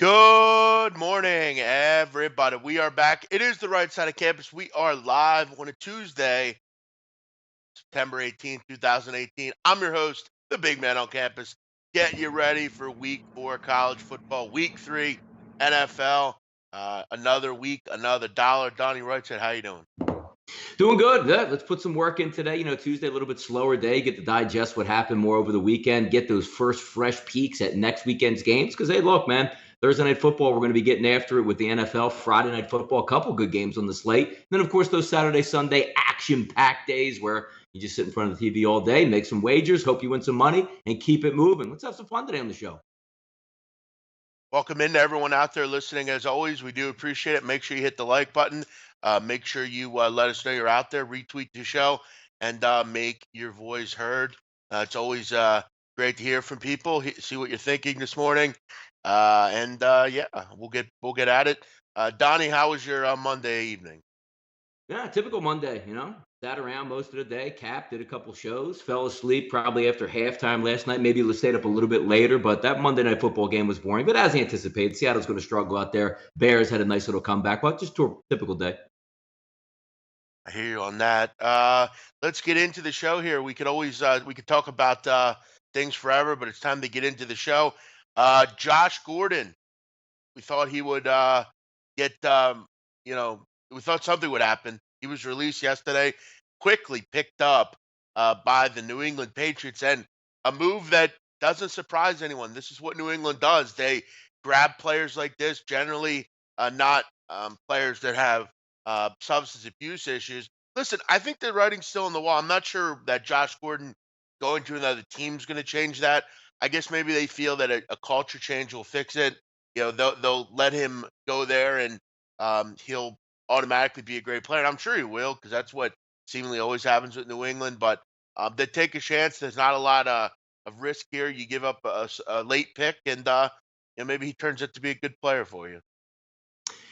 Good morning, everybody. We are back. It is the right side of campus. We are live on a Tuesday, September 18th, 2018. I'm your host, the big man on campus. Get you ready for week 4 college football, week 3 NFL. Another week, another dollar. Donnie Wright said, how you doing? Doing good. Yeah, let's put some work in today. Tuesday, a little bit slower day. Get to digest what happened more over the weekend. Get those first fresh peeks at next weekend's games. Because, hey, look, man, Thursday night football, we're going to be getting after it with the NFL. Friday night football, a couple good games on the slate. And then, of course, those Saturday, Sunday action-packed days where you just sit in front of the TV all day, make some wagers, hope you win some money, and keep it moving. Let's have some fun today on the show. Welcome in to everyone out there listening. As always, we do appreciate it. Make sure you hit the like button. Make sure you let us know you're out there. Retweet the show and make your voice heard. It's always great to hear from people. See what you're thinking this morning. Yeah, we'll get at it. Donnie, how was your Monday evening? Yeah, typical Monday, Sat around most of the day, Cap did a couple shows, fell asleep probably after halftime last night. Maybe stayed up a little bit later, but that Monday night football game was boring. But as anticipated, Seattle's going to struggle out there. Bears had a nice little comeback, but just a typical day. I hear you on that. Let's get into the show here. We could talk about things forever, but it's time to get into the show. Josh Gordon, we thought he would get, we thought something would happen. He was released yesterday, quickly picked up by the New England Patriots, and a move that doesn't surprise anyone. This is what New England does. They grab players like this, generally not players that have substance abuse issues. Listen, I think the writing's still on the wall. I'm not sure that Josh Gordon going to another team's going to change that. I guess maybe they feel that a culture change will fix it. They'll let him go there, and he'll automatically be a great player. And I'm sure he will, because that's what seemingly always happens with New England. But they take a chance. There's not a lot of risk here. You give up a late pick, and maybe he turns out to be a good player for you.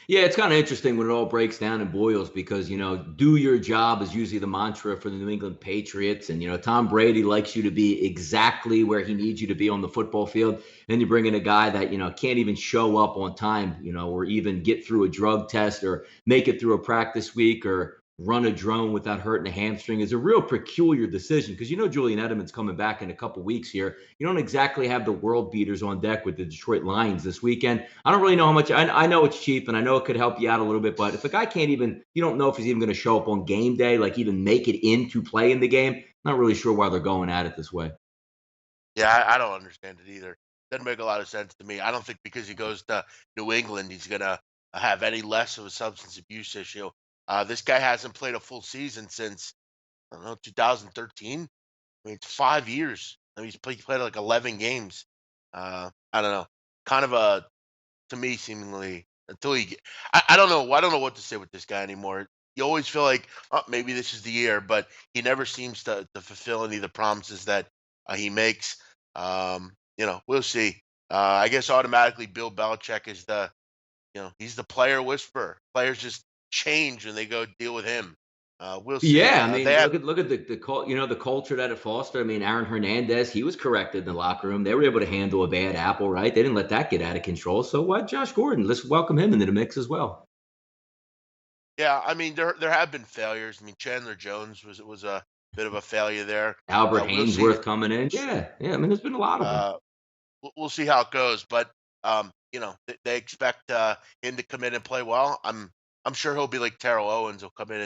Yeah, it's kind of interesting when it all breaks down and boils because, do your job is usually the mantra for the New England Patriots. And, Tom Brady likes you to be exactly where he needs you to be on the football field. Then you bring in a guy that, can't even show up on time, or even get through a drug test or make it through a practice week or run a drone without hurting a hamstring is a real peculiar decision because Julian Edelman's coming back in a couple weeks here. You don't exactly have the world beaters on deck with the Detroit Lions this weekend. I don't really know how much. I know it's cheap and I know it could help you out a little bit, but if a guy can't even, you don't know if he's even going to show up on game day, like even make it in to play in the game. Not really sure why they're going at it this way. Yeah, I don't understand it either. Doesn't make a lot of sense to me. I don't think because he goes to New England, he's gonna have any less of a substance abuse issue. This guy hasn't played a full season since I don't know 2013. I mean, it's 5 years. I mean, he played like 11 games. I don't know. Kind of a to me seemingly until he. I don't know. I don't know what to say with this guy anymore. You always feel like oh, maybe this is the year, but he never seems to fulfill any of the promises that he makes. We'll see. I guess automatically Bill Belichick is he's the player whisperer. Players just change when they go deal with him. We'll see. Yeah, I They mean, have look at the culture that it fostered. I mean, Aaron Hernandez, he was corrected in the locker room. They were able to handle a bad apple, right? They didn't let that get out of control. So what, Josh Gordon? Let's welcome him into the mix as well. Yeah, I mean there have been failures. I mean Chandler Jones was a bit of a failure there. Albert We'll see. Hainsworth coming in. Yeah, yeah. I mean, there's been a lot of them. Uh, we'll see how it goes, but they expect him to come in and play well. I'm sure he'll be like Terrell Owens. He'll come in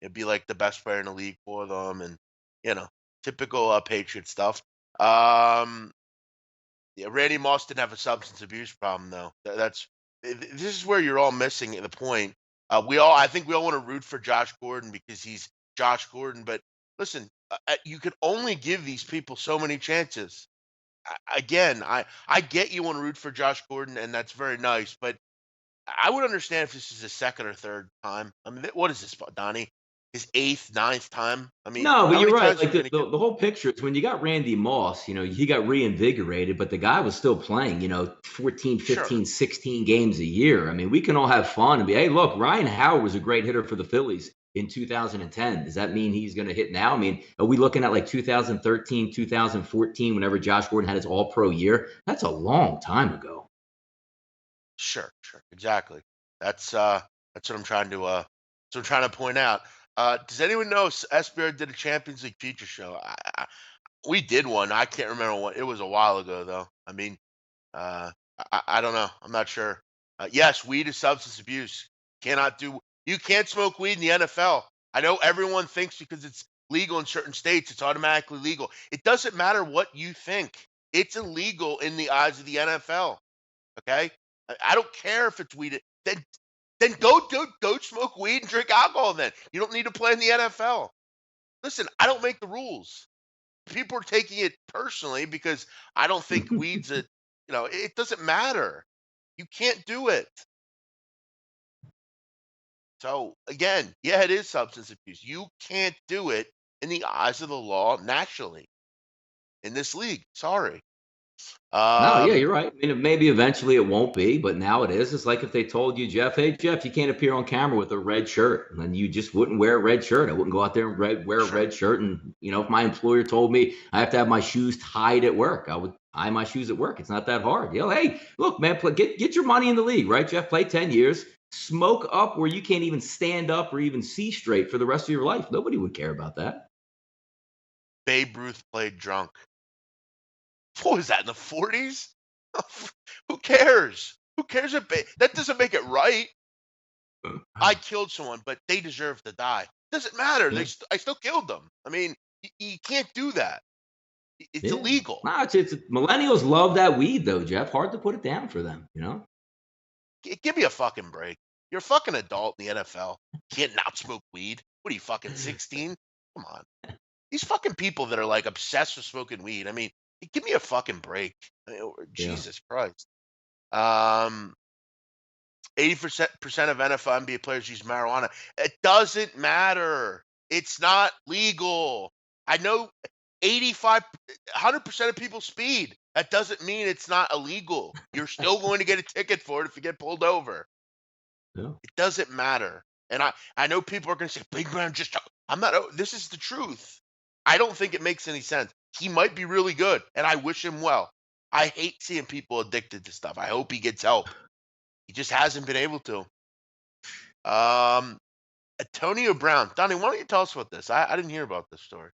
and be like the best player in the league for them, and you know, typical Patriot stuff. Um, yeah, Randy Moss didn't have a substance abuse problem though. This is where you're all missing the point. I think we all want to root for Josh Gordon because he's Josh Gordon, but listen, you can only give these people so many chances. Again, I get you want to root for Josh Gordon, and that's very nice, but I would understand if this is his second or third time. I mean, what is this, Donnie? His eighth, ninth time? I mean, No, but how you're many right. times are Like we going to give? the whole picture is when you got Randy Moss, he got reinvigorated, but the guy was still playing, 14, Sure. 15, 16 games a year. I mean, we can all have fun and be, hey, look, Ryan Howard was a great hitter for the Phillies in 2010. Does that mean he's going to hit now? I mean, are we looking at like 2013, 2014, whenever Josh Gordon had his all pro year? That's a long time ago. Sure, sure, exactly. That's what I'm trying to point out. Does anyone know SBR did a Champions League feature show? We did one. I can't remember what. It was a while ago though. I mean, uh, I don't know. I'm not sure. Yes, weed is substance abuse. Cannot do. You can't smoke weed in the NFL. I know everyone thinks because it's legal in certain states, it's automatically legal. It doesn't matter what you think. It's illegal in the eyes of the NFL. Okay, I don't care if it's weed. Then go smoke weed and drink alcohol. Then you don't need to play in the NFL. Listen, I don't make the rules. People are taking it personally because I don't think weed's a, it doesn't matter. You can't do it. So again, yeah, it is substance abuse. You can't do it in the eyes of the law nationally in this league. Sorry. No, yeah, Um, you're right. I mean, maybe eventually it won't be, but now it is. It's like if they told you, Jeff, hey, Jeff, you can't appear on camera with a red shirt, and then you just wouldn't wear a red shirt. I wouldn't go out there and wear a sure. red shirt. And, if my employer told me I have to have my shoes tied at work, I would tie my shoes at work. It's not that hard. Hey, look, man, get your money in the league, right, Jeff? Play 10 years, smoke up where you can't even stand up or even see straight for the rest of your life. Nobody would care about that. Babe Ruth played drunk. What was that in the 40s? Who cares? Who cares if that doesn't make it right? I killed someone, but they deserve to die. Doesn't matter. Yeah. I still killed them. I mean, you can't do that. It's Yeah. illegal. Nah, it's millennials love that weed though, Jeff. Hard to put it down for them. Give me a fucking break. You're a fucking adult in the NFL. You can't not smoke weed. What are you fucking 16? Come on. These fucking people that are like obsessed with smoking weed. I mean, give me a fucking break. Yeah. Jesus Christ. Um, 80% of NFL NBA players use marijuana. It doesn't matter. It's not legal. I know 100% of people speed. That doesn't mean it's not illegal. You're still going to get a ticket for it if you get pulled over. Yeah. It doesn't matter. And I know people are going to say, Big Man, I'm not, this is the truth. I don't think it makes any sense. He might be really good, and I wish him well. I hate seeing people addicted to stuff. I hope he gets help. He just hasn't been able to. Antonio Brown. Donnie, why don't you tell us about this? I didn't hear about this story.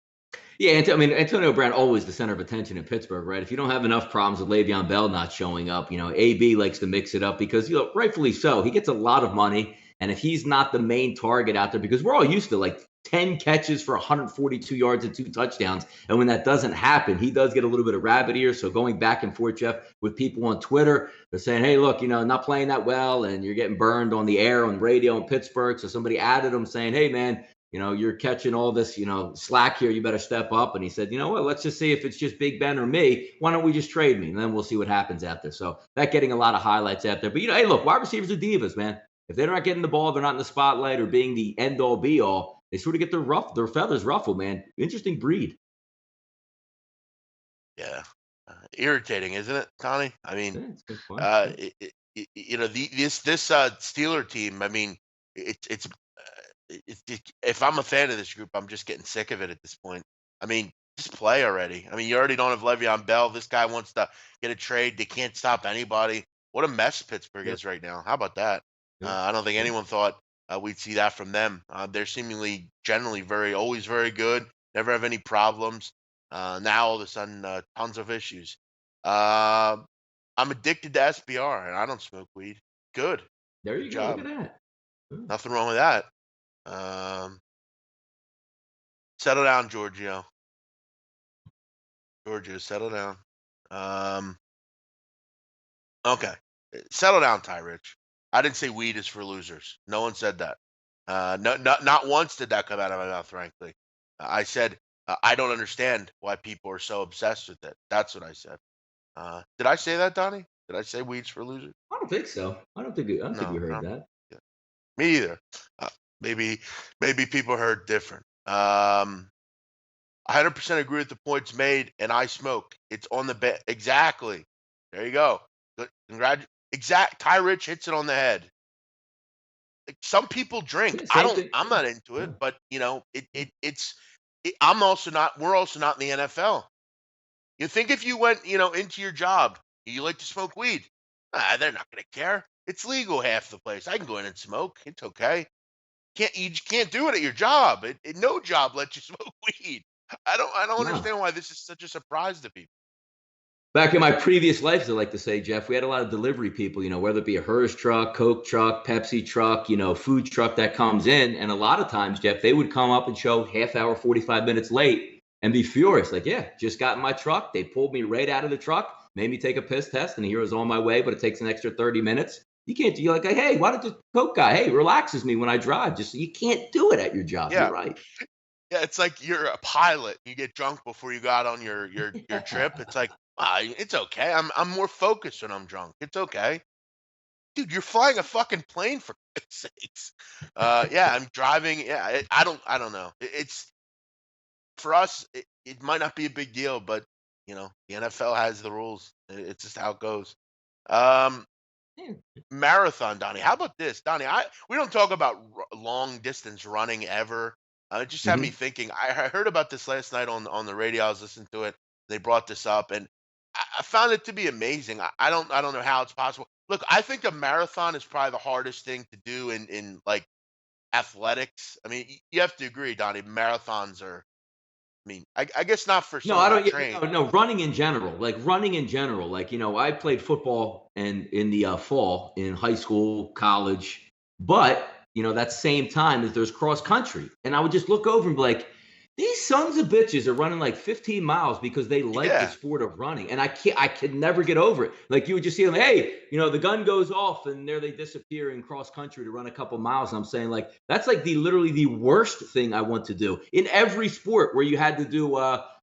Yeah, I mean, Antonio Brown always the center of attention in Pittsburgh, right? If you don't have enough problems with Le'Veon Bell not showing up, AB likes to mix it up because, rightfully so, he gets a lot of money. And if he's not the main target out there, because we're all used to like 10 catches for 142 yards and 2 touchdowns. And when that doesn't happen, he does get a little bit of rabbit ear. So going back and forth, Jeff, with people on Twitter, they're saying, hey, look, not playing that well and you're getting burned on the air, on radio in Pittsburgh. So somebody added him saying, hey, man, you're catching all this, slack here. You better step up. And he said, you know what? Let's just see if it's just Big Ben or me. Why don't we just trade me? And then we'll see what happens out there. So that getting a lot of highlights out there. But, hey, look, wide receivers are divas, man. If they're not getting the ball, they're not in the spotlight or being the end all be all. They sort of get their feathers ruffled, man. Interesting breed. Yeah. Irritating, isn't it, Connie? I mean, Yeah, it's been fun. Yeah. this Steeler team. I mean, if I'm a fan of this group, I'm just getting sick of it at this point. I mean, just play already. I mean, you already don't have Le'Veon Bell. This guy wants to get a trade. They can't stop anybody. What a mess Pittsburgh Yep. is right now. How about that? Yep. I don't think Yep. anyone thought we'd see that from them. They're seemingly generally always very good. Never have any problems. Now all of a sudden, tons of issues. Uh, I'm addicted to SBR, and I don't smoke weed. Good, There good you go. Look job. at that. Yeah. Nothing wrong with that. Um, Settle down, Giorgio. Giorgio, settle down. Um, okay. Settle down, Ty Rich. I didn't say weed is for losers. No one said that. No, not once did that come out of my mouth, frankly. I said, I don't understand why people are so obsessed with it. That's what I said. Did I say that, Donnie? Did I say weed's for losers? I don't think so. I don't think you No, heard no. that. Yeah. Me either. Uh, maybe, maybe people heard different. 100% agree with the points made, and I smoke. It's on the bed. Exactly. There you go. Ty Rich hits it on the head. Like, some people drink. Yeah, same thing. I'm not into Yeah. it, but I'm also not. We're also not in the NFL. You think if you went, into your job, you like to smoke weed? They're not going to care. It's legal half the place. I can go in and smoke. It's okay. You just can't do it at your job. No job lets you smoke weed. I don't No. understand why this is such a surprise to people. Back in my previous life, as I like to say, Jeff, we had a lot of delivery people, whether it be a Hers truck, Coke truck, Pepsi truck, food truck that comes in. And a lot of times, Jeff, they would come up and show half hour, 45 minutes late and be furious. Like, yeah, just got in my truck. They pulled me right out of the truck, made me take a piss test, and here I was on my way, but it takes an extra 30 minutes. You can't, you're like, hey, why don't the Coke guy, hey, relaxes me when I drive. Just, you can't do it at your job. You're Yeah. right. Yeah, it's like you're a pilot. You get drunk before you go out on your trip. It's like, it's okay. I'm more focused when I'm drunk. It's okay. Dude, you're flying a fucking plane for Christ's sakes. Yeah, I'm driving. Yeah, I don't know. It's for us. It might not be a big deal, but the NFL has the rules. It's just how it goes. Um, Yeah. Marathon, Donnie. How about this, Donnie? We don't talk about long distance running ever. It just had me Mhm. thinking. I heard about this last night on the radio. I was listening to it. They brought this up, and I found it to be amazing. I don't know how it's possible. Look, I think a marathon is probably the hardest thing to do in like athletics. I mean, you have to agree, Donnie. Marathons are. I mean, I guess not for No, someone I not don't. trained. No, running in general, like I played football and in the fall in high school, college, but that same time as there's cross country, and I would just look over and be like, these sons of bitches are running like 15 miles because they like the Yeah. sport of running, and I could never get over it. Like you would just see them, hey, the gun goes off, and there they disappear in cross country to run a couple miles. And I'm saying like that's like the literally the worst thing I want to do in every sport where you had to do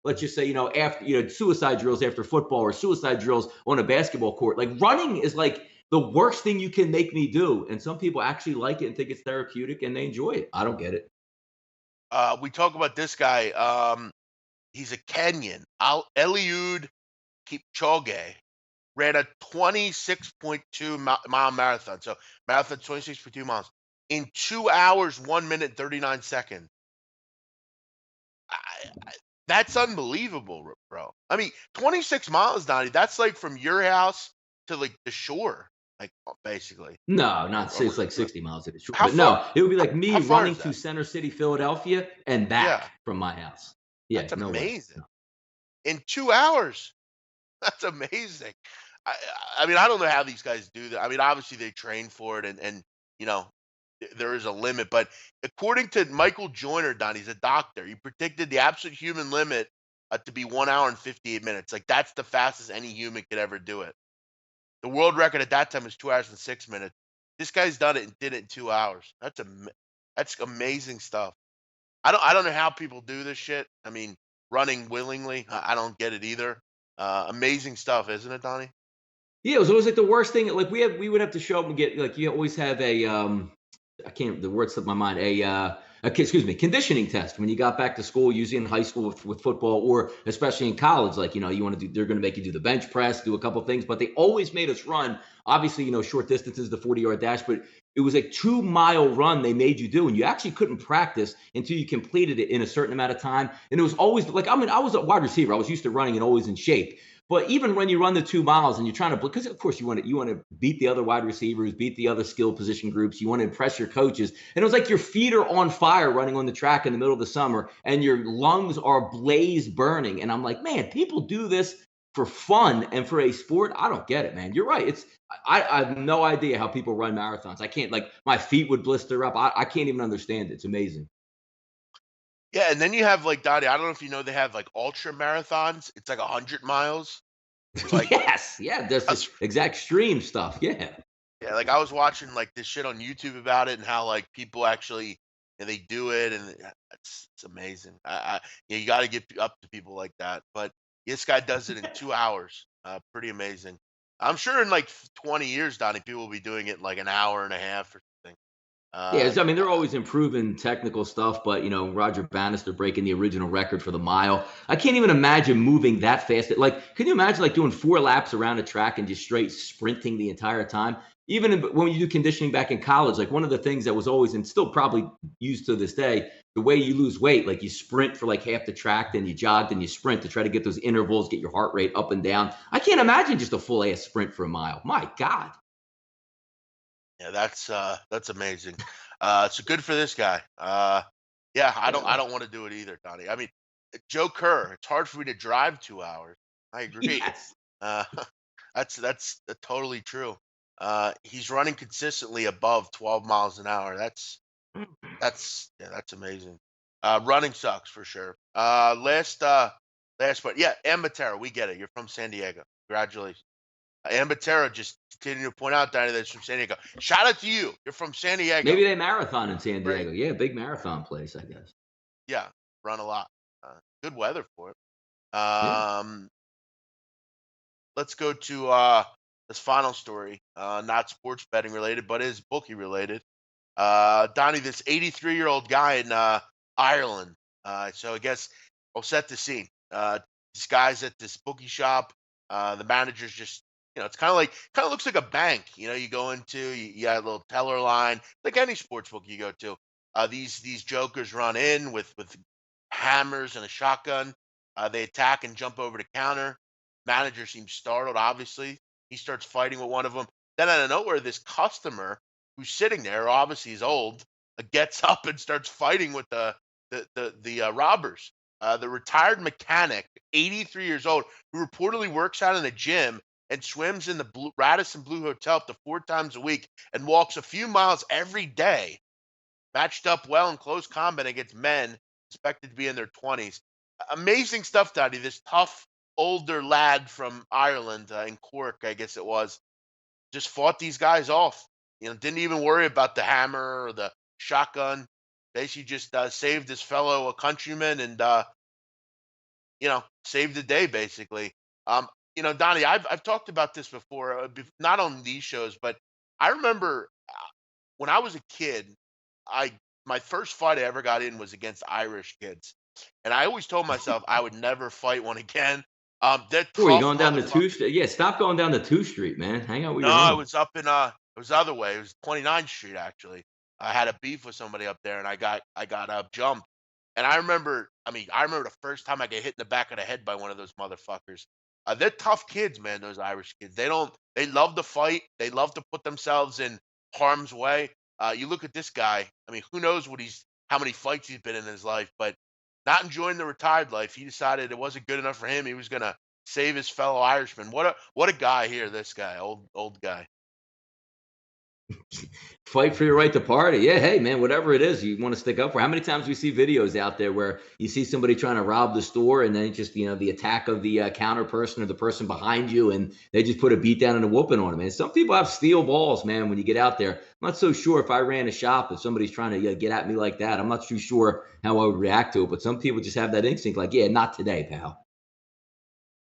let's just say, after suicide drills after football or suicide drills on a basketball court. Like running is like the worst thing you can make me do. And some people actually like it and think it's therapeutic and they enjoy it. I don't get it. We talk about this guy. He's a Kenyan. Eliud Kipchoge ran a 26.2 mile marathon. So marathon 26.2 miles in 2 hours, 1 minute, 39 seconds. That's unbelievable, bro. I mean, 26 miles, Donnie. That's like from your house to like the shore, like basically. No, Or, not it's or- like 60 miles if it's short. how But far? no, it would be like me How far running is to that? Center City, Philadelphia and Yeah, back from my house. Yeah, that's no way. amazing. No. In 2 hours. That's amazing. I I mean, I don't know how these guys do that. I mean, obviously they train for it, and you know there is a limit. But according to Michael Joyner, Don, he's a doctor. He predicted the absolute human limit to be 1 hour and 58 minutes. Like that's the fastest any human could ever do it. The world record at that time was 2 hours and 6 minutes. This guy's done it and did it in 2 hours. That's amazing stuff. I don't know how people do this shit. I mean, running willingly, I don't get it either. Amazing stuff, isn't it, Donnie? Yeah, it was always like the worst thing. Like we would have to show up and get like you always have a I can't the word slipped my mind excuse me conditioning test when you got back to school usually in high school with football or especially in college like you want to do they're going to make you do the bench press do a couple things but they always made us run obviously short distances the 40-yard dash but it was a 2 mile run they made you do and you actually couldn't practice until you completed it in a certain amount of time and it was always like I was a wide receiver I was used to running and always in shape but even when you run the 2 miles and you're trying to, because of course you want to beat the other wide receivers, beat the other skill position groups, you want to impress your coaches, and it was like your feet are on fire running on the track in the middle of the summer, and your lungs are blaze burning. And I'm like, man, people do this for fun and for a sport. I don't get it, man. You're right. I have no idea how people run marathons. I can't like my feet would blister up. I can't even understand it. It's amazing. Yeah, and then you have like Donnie. I don't know if you know they have like ultra marathons. It's like 100 miles. It's like Yes, yeah, that's the us. exact extreme stuff. Yeah. Yeah, like I was watching like this shit on YouTube about it and how like people actually they do it and it's amazing. Yeah, you got to get up to people like that. But this guy does it in 2 hours. Pretty amazing. I'm sure in like 20 years, Donnie, people will be doing it in like an hour and a half or something. Yeah, Uh, I mean they're always improving technical stuff, but Roger Bannister breaking the original record for the mile. I can't even imagine moving that fast. Like, can you imagine like doing 4 laps around a track and just straight sprinting the entire time? Even when you do conditioning back in college, like one of the things that was always and still probably used to this day, the way you lose weight, like you sprint for like half the track, then you jog, then you sprint to try to get those intervals, get your heart rate up and down. I can't imagine just a full ass sprint for a mile. My God. Yeah, that's amazing. So good for this guy. Yeah, I don't want to do it either, Donnie. I mean, Joe Kerr. It's hard for me to drive 2 hours. I agree. Yes. Uh, that's totally true. He's running consistently above 12 miles an hour. That's amazing. Running sucks for sure. Last but yeah, Ambatera, we get it. You're from San Diego. Congratulations. Ambatera just continue to point out, Danny, that's from San Diego. Shout out to you. You're from San Diego. Maybe they marathon in San Great. Diego. Yeah, big marathon place, I guess. Yeah, run a lot. Good weather for it. Yeah. Let's go to this final story. Not sports betting related, but is bookie related. Donnie, this 83-year-old guy in Ireland. So I guess I'll set the scene. This guy's at this bookie shop. The manager's just, it's kind of looks like a bank. You go into, you got a little teller line, like any sports book you go to. These jokers run in with hammers and a shotgun. They attack and jump over the counter. Manager seems startled. Obviously, he starts fighting with one of them. Then out of nowhere, this customer who's sitting there, obviously he's old, gets up and starts fighting with the robbers. The retired mechanic, 83 years old, who reportedly works out in a gym and swims in the Radisson Blue Hotel up to 4 times a week and walks a few miles every day, matched up well in close combat against men expected to be in their 20s. Amazing stuff, Daddy. This tough older lad from Ireland, in Cork, I guess it was, just fought these guys off. Didn't even worry about the hammer or the shotgun. Basically, just saved his fellow countryman and saved the day. Basically, Donnie, I've talked about this before, not on these shows, but I remember when I was a kid, I my first fight I ever got in was against Irish kids, and I always told myself I would never fight one again. They're Where are you tough going down to motherfuckers. two street? Yeah, stop going down to two street, man. Hang out with No, your I home. was up in it was the other way. It was 29th Street actually. I had a beef with somebody up there and I got jumped. And I remember the first time I get hit in the back of the head by one of those motherfuckers. They're tough kids, man, those Irish kids. They love to fight. They love to put themselves in harm's way. You look at this guy. I mean, who knows how many fights he's been in his life, but not enjoying the retired life. He decided it wasn't good enough for him. He was gonna save his fellow Irishman. What a guy here, this guy, old guy. Fight for your right to party. Yeah, hey man, whatever it is you want to stick up for. How many times we see videos out there where you see somebody trying to rob the store and then just the attack of the counter person or the person behind you, and they just put a beat down and a whooping on them. And some people have steel balls, man. When you get out there, I'm not so sure if I ran a shop if somebody's trying to get at me like that. I'm not too sure how I would react to it, but some people just have that instinct, like, yeah, not today, pal.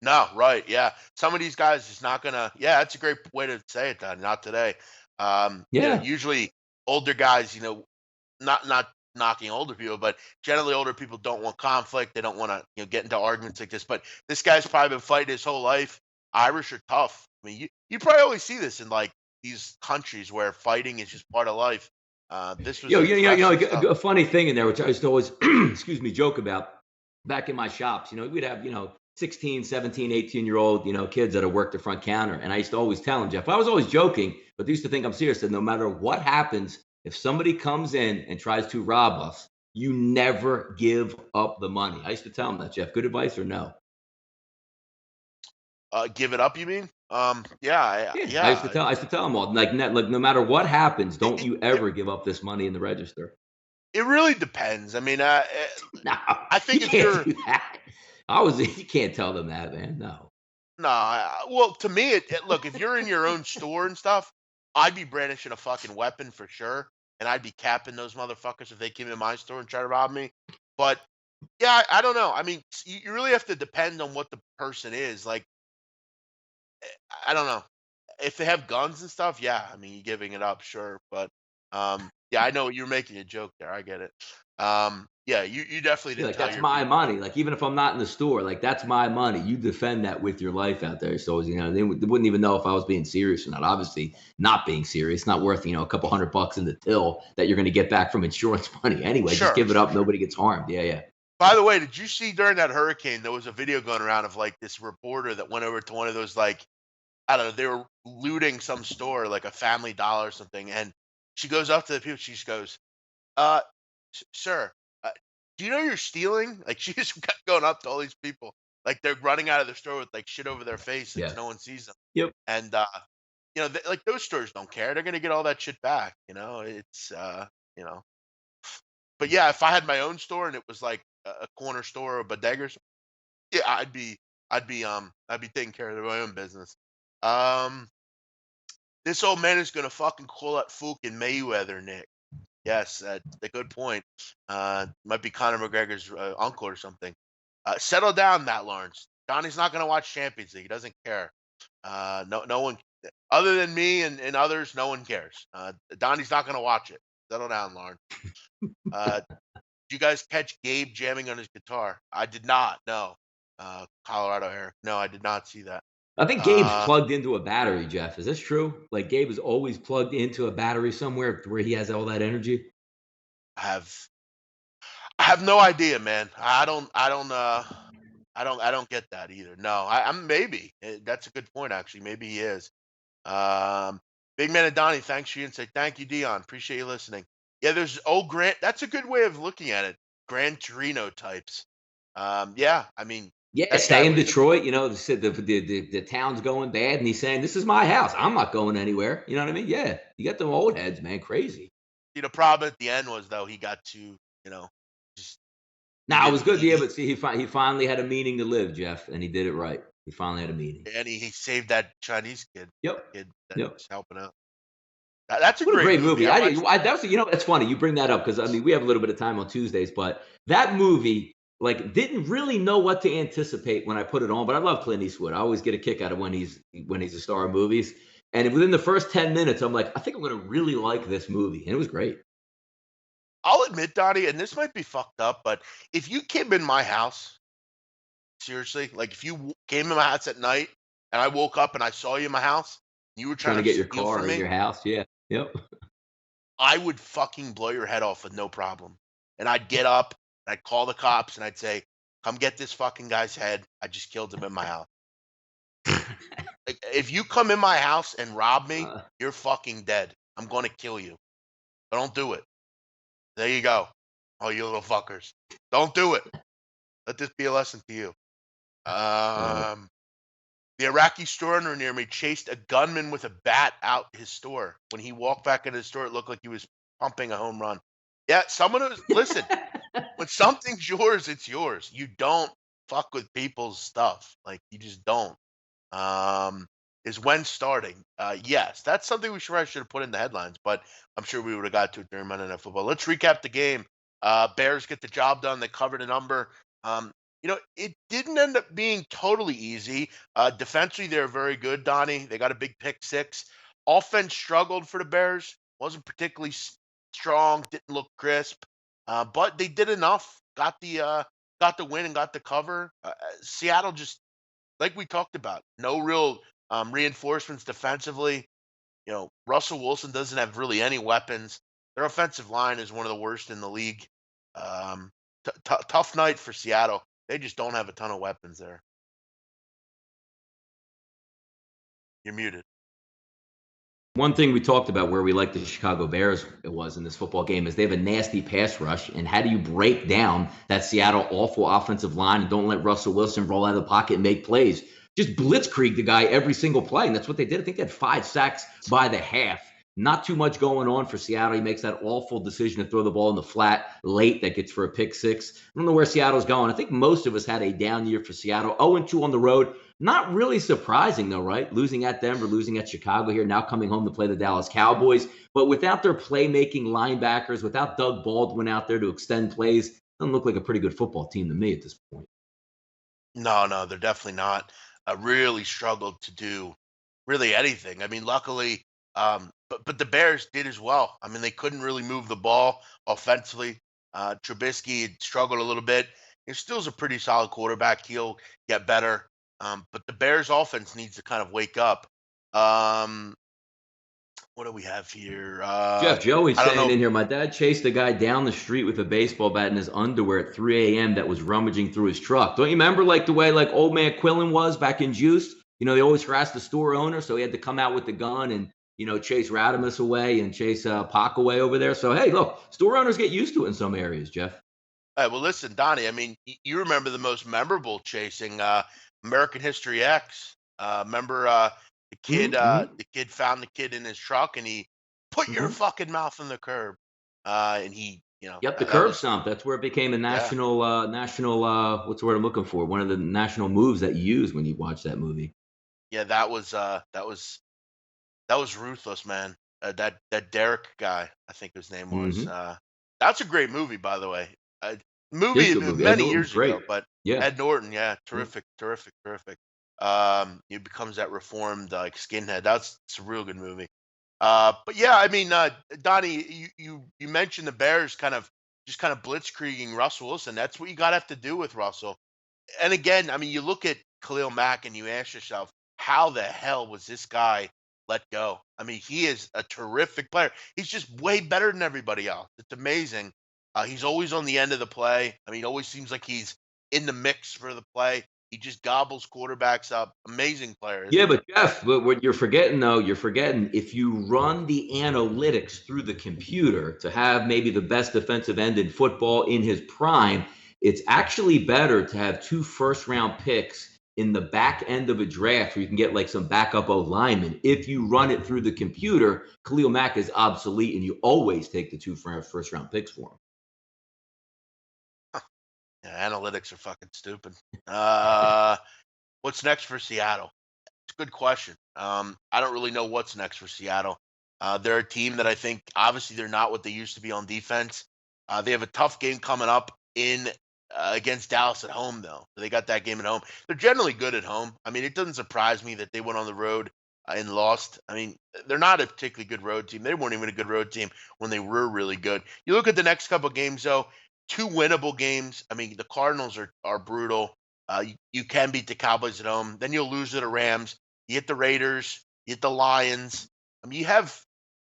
No, right, yeah. Some of these guys is not gonna. Yeah, that's a great way to say it. Don. Not today. Yeah. Usually older guys, not knocking older people, but generally older people don't want conflict. They don't want to get into arguments like this. But this guy's probably been fighting his whole life. Irish are tough. I mean, you probably always see this in like these countries where fighting is just part of life. This was impressive stuff. A funny thing in there, which I used to always, excuse me, joke about back in my shops, we'd have, 16, 17, 18-year-old, kids that have worked the front counter. And I used to always tell them, Jeff, I was always joking, but they used to think I'm serious, that no matter what happens, if somebody comes in and tries to rob us, you never give up the money. I used to tell them that, Jeff. Good advice or no? Give it up, you mean? Yeah, Yeah, yeah. I used to tell them all, like no matter what happens, It, don't it, you it ever give up this money in the register. it really depends. I mean, No, I you think if can't you're do that. You can't tell them that, man. No. no, well, to me, look, if you're in your own store and stuff, I'd be brandishing a fucking weapon for sure, and I'd be capping those motherfuckers if they came in my store and try to rob me. But yeah, I don't know. I mean, you really have to depend on what the person is. Like, I don't know. If they have guns and stuff, yeah, I mean, you're giving it up, sure. But yeah, I know you're making a joke there. I get it. Yeah, you definitely Yeah, didn't like tell that's your my people. money. Like even if I'm not in the store, like that's my money. You defend that with your life out there. So they wouldn't even know if I was being serious or not. Obviously, not being serious, not worth a couple $100 in the till that you're going to get back from insurance money anyway. Just Sure, give it up. sure. Nobody gets harmed. Yeah, yeah. By the way, did you see during that hurricane there was a video going around of like this reporter that went over to one of those like I don't know, they were looting some store, like a Family Dollar or something, and she goes up to the people, she just goes, "Uh, sir, do you know you're stealing?" Like, she just kept going up to all these people, like they're running out of the store with, like, shit over their face, like, Yeah. so no one sees them, Yep. and, like, those stores don't care, they're gonna get all that shit back, It's, you know but, yeah, if I had my own store and it was, like, a corner store or a bodega or something, yeah, I'd be taking care of my own business. Um, this old man is gonna fucking call out fucking Mayweather, Nick. Yes, that's a good point. Might be Conor McGregor's uncle or something. Settle down, Matt Lawrence. Donnie's not going to watch Champions League. He doesn't care. No one other than me and others. No one cares. Donnie's not going to watch it. Settle down, Lawrence. Did you guys catch Gabe jamming on his guitar? I did not. No. Colorado Eric. No, I did not see that. I think Gabe's Uh, plugged into a battery, Jeff. Is this true? Like Gabe is always plugged into a battery somewhere where he has all that energy? I have I have no idea, man. I don't get that either. No, I'm maybe. That's a good point, actually. Maybe he is. Um, Big Man and Donnie, thanks you and say thank you, Dion. Appreciate you listening. Yeah, there's old Grant. That's a good way of looking at it. Gran Torino types. Yeah, I mean Yeah, that guy stay in was. Detroit. The town's going bad, and he's saying, "This is my house. I'm not going anywhere." You know what I mean? Yeah, you got them old heads, man, crazy. The problem at the end was though he got to, just he Now it was didn't good. Yeah, he but see, he finally had a meaning to live, Jeff, and he did it right. He finally had a meaning. and he saved that Chinese kid, Yep. kid that Yep. was helping out. That's a What a great great movie. movie! I watched. That's that's funny. You bring that up because I mean we have a little bit of time on Tuesdays, but that movie like didn't really know what to anticipate when I put it on. But I love Clint Eastwood. I always get a kick out of when he's a star of movies. And within the first 10 minutes, I'm like, I think I'm going to really like this movie, and it was great. I'll admit, Donnie, and this might be fucked up, but if you came in my house, seriously, like if you came in my house at night and I woke up and I saw you in my house, you were trying Trying to to get your steal car from or me, your house, yeah, yep. I would fucking blow your head off with no problem. And I'd get up and I'd call the cops and I'd say, "Come get this fucking guy's head. I just killed him in my house." Like, if you come in my house and rob me, Uh, you're fucking dead. I'm going to kill you. But don't do it. There you go. Oh, you little fuckers. Don't do it. Let this be a lesson to you. uh, Um, the Iraqi store owner near me chased a gunman with a bat out his store. When he walked back into the store, it looked like he was pumping a home run. Yeah, someone who's listen. When something's yours, it's yours. You don't fuck with people's stuff. Like you just don't. Um, is when starting. Yes, that's something we should have put in the headlines, but I'm sure we would have got to it during Monday Night Football. Let's recap the game. Bears get the job done. They covered a number. It didn't end up being totally easy. Defensively, they're very good, Donnie. They got a big pick six. Offense struggled for the Bears. Wasn't particularly strong. Didn't look crisp. But they did enough. Got the win and got the cover. Seattle just like we talked about, no real reinforcements defensively. Russell Wilson doesn't have really any weapons. Their offensive line is one of the worst in the league. Um, tough night for Seattle. They just don't have a ton of weapons there. You're muted. One thing we talked about where we like the Chicago Bears it was in this football game is they have a nasty pass rush. And how do you break down that Seattle awful offensive line and don't let Russell Wilson roll out of the pocket and make plays? Just blitzkrieg the guy every single play. And that's what they did. I think they had 5 sacks by the half. Not too much going on for Seattle. He makes that awful decision to throw the ball in the flat late that gets for a pick six. I don't know where Seattle's going. I think most of us had a down year for Seattle. 0-2 on the road. Not really surprising, though, right? Losing at Denver, losing at Chicago here, now coming home to play the Dallas Cowboys. But without their playmaking linebackers, without Doug Baldwin out there to extend plays, doesn't look like a pretty good football team to me at this point. No, they're definitely not. Really struggled to do really anything. I mean, luckily, but the Bears did as well. I mean, they couldn't really move the ball offensively. Trubisky had struggled a little bit. He still is a pretty solid quarterback. He'll get better. But the Bears offense needs to kind of wake up. Um, what do we have here? Jeff Joey's I don't saying know. in here, my dad chased a guy down the street with a baseball bat in his underwear at 3 a.m. that was rummaging through his truck. Don't you remember like the way like old man Quillen was back in Juice? they always harassed the store owner, so he had to come out with the gun and chase Radimus away and chase Pac away over there. So hey, look, store owners get used to it in some areas, Jeff. All right, well, listen, Donnie. I mean, you remember the most memorable chasing, American History X. Remember Mm-hmm. the kid found the kid in his truck, and he put your Mm-hmm. fucking mouth on the curb, and he, Yep, the that curb was stomp. That's where it became a yeah, national. What's the word I'm looking for? One of the national moves that you use when you watch that movie. yeah, that was ruthless, man. That Derek guy, I think his name was. Mm-hmm. That's a great movie, by the way. It's a Movie good movie. Ed many Norton's years ago, great. but Yeah. Ed Norton, yeah, Yeah. terrific, terrific, terrific. He becomes that reformed like skinhead. It's a real good movie. But yeah, I mean, Donnie, you mentioned the Bears kind of blitzkrieging Russell Wilson. That's what you got to have to do with Russell. And again, I mean, you look at Khalil Mack and you ask yourself, how the hell was this guy let go? I mean, he is a terrific player. He's just way better than everybody else. It's amazing. He's always on the end of the play. I mean, it always seems like he's in the mix for the play. He just gobbles quarterbacks up. Amazing player, isn't Yeah, he? but Jeff, what you're forgetting though, you're forgetting if you run the analytics through the computer to have maybe the best defensive end in football in his prime, it's actually better to have two first round picks in the back end of a draft where you can get like some backup O linemen. If you run it through the computer, Khalil Mack is obsolete and you always take the two first round picks for him. Yeah, analytics are fucking stupid. Uh, what's next for Seattle? It's a good question. I don't really know what's next for Seattle. They're a team that I think obviously they're not what they used to be on defense. They have a tough game coming up in against Dallas at home, though. They got that game at home. They're generally good at home. I mean, it doesn't surprise me that they went on the road and lost. I mean, they're not a particularly good road team. They weren't even a good road team when they were really good. You look at the next couple of games, though, two winnable games. I mean, the Cardinals are brutal. You can beat the Cowboys at home. Then you'll lose to the Rams. You hit the Raiders, you hit the Lions. I mean,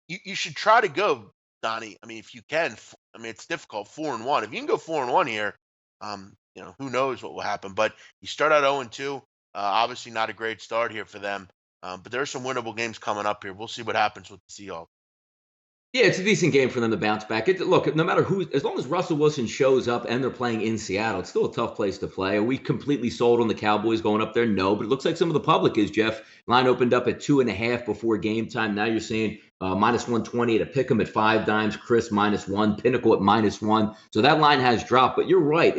you should try to go, Donnie. I mean, if you can. I mean, it's difficult 4-1. If you can go 4-1 here, who knows what will happen. But you start out 0-2. Obviously, not a great start here for them. But there are some winnable games coming up here. We'll see what happens with the Seahawks. Yeah, it's a decent game for them to bounce back. Look, no matter who, as long as Russell Wilson shows up and they're playing in Seattle, it's still a tough place to play. Are we completely sold on the Cowboys going up there? No, but it looks like some of the public is, Jeff. Line opened up at 2.5 before game time. Now you're saying minus 120 to pick them at 5 dimes, Chris -1, Pinnacle at -1. So that line has dropped, but you're right.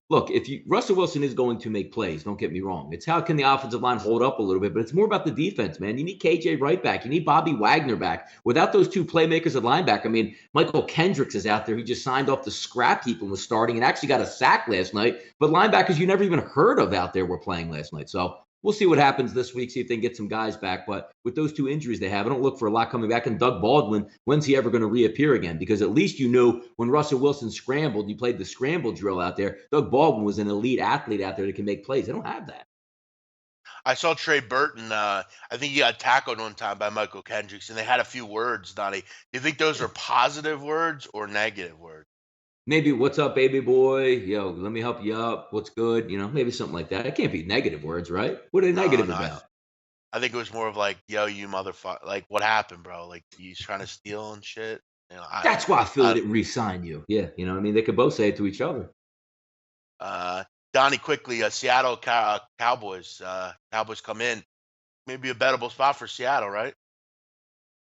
Look, if you Russell Wilson is going to make plays, don't get me wrong. It's how can the offensive line hold up a little bit, but it's more about the defense, man. You need KJ Wright back. You need Bobby Wagner back. Without those two playmakers at linebacker, I mean, Michael Kendricks is out there. He just signed off the scrap heap and was starting and actually got a sack last night. But linebackers you never even heard of out there were playing last night. So we'll see what happens this week, see if they can get some guys back. But with those two injuries they have, I don't look for a lot coming back. And Doug Baldwin, when's he ever going to reappear again? Because at least you knew when Russell Wilson scrambled, you played the scramble drill out there. Doug Baldwin was an elite athlete out there that can make plays. They don't have that. I saw Trey Burton. I think he got tackled one time by Michael Kendricks, and they had a few words, Donnie. Do you think those are positive words or negative words? Maybe what's up, baby boy? Yo, let me help you up. What's good? Maybe something like that. It can't be negative words, right? What are they No, negative no. about? I think it was more of like, "Yo, you motherfucker! Like, what happened, bro? Like, you trying to steal and shit." That's why Philly didn't re-sign you. Yeah, what I mean? They could both say it to each other. Uh, Donnie, quickly, Seattle Cowboys. Cowboys come in, maybe a bettable spot for Seattle, right?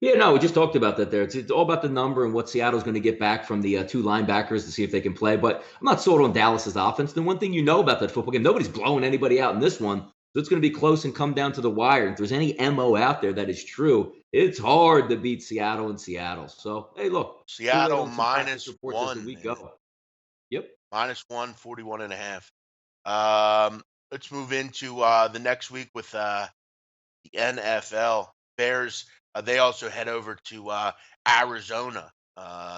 Yeah, no, we just talked about that there. It's all about the number and what Seattle's going to get back from the two linebackers to see if they can play. But I'm not sold on Dallas's offense. The one thing you know about that football game, nobody's blowing anybody out in this one. So it's going to be close and come down to the wire. If there's any MO out there that is true, it's hard to beat Seattle in Seattle. So, hey, look, we'll wait Seattle on some practice minus reports as the one, week man. go. Yep. Minus 141.5. Let's move into the next week with the NFL. Bears, they also head over to Arizona.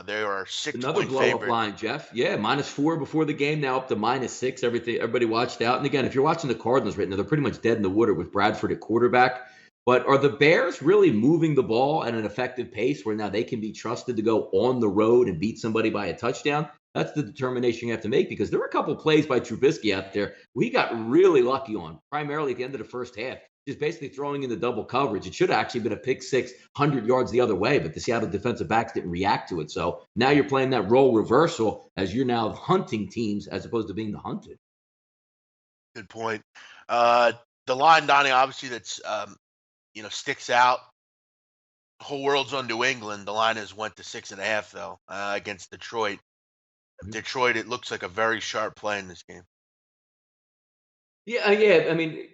They are six Another point blow up favorite. line, Jeff. Yeah, -4 before the game, now up to -6. Everybody watched out. And again, if you're watching the Cardinals right now, they're pretty much dead in the water with Bradford at quarterback. But are the Bears really moving the ball at an effective pace where now they can be trusted to go on the road and beat somebody by a touchdown? That's the determination you have to make because there were a couple plays by Trubisky out there we got really lucky on, primarily at the end of the first half. just basically throwing in the double coverage. It should have actually been a pick six, 100 yards the other way, but the Seattle defensive backs didn't react to it. So now you're playing that role reversal as you're now hunting teams as opposed to being the hunted. Good point. Uh, the line, Donnie, obviously that's sticks out. The whole world's on New England. The line has went to 6.5 though against Detroit. Mhm. Detroit, it looks like a very sharp play in this game. Yeah, yeah. I mean,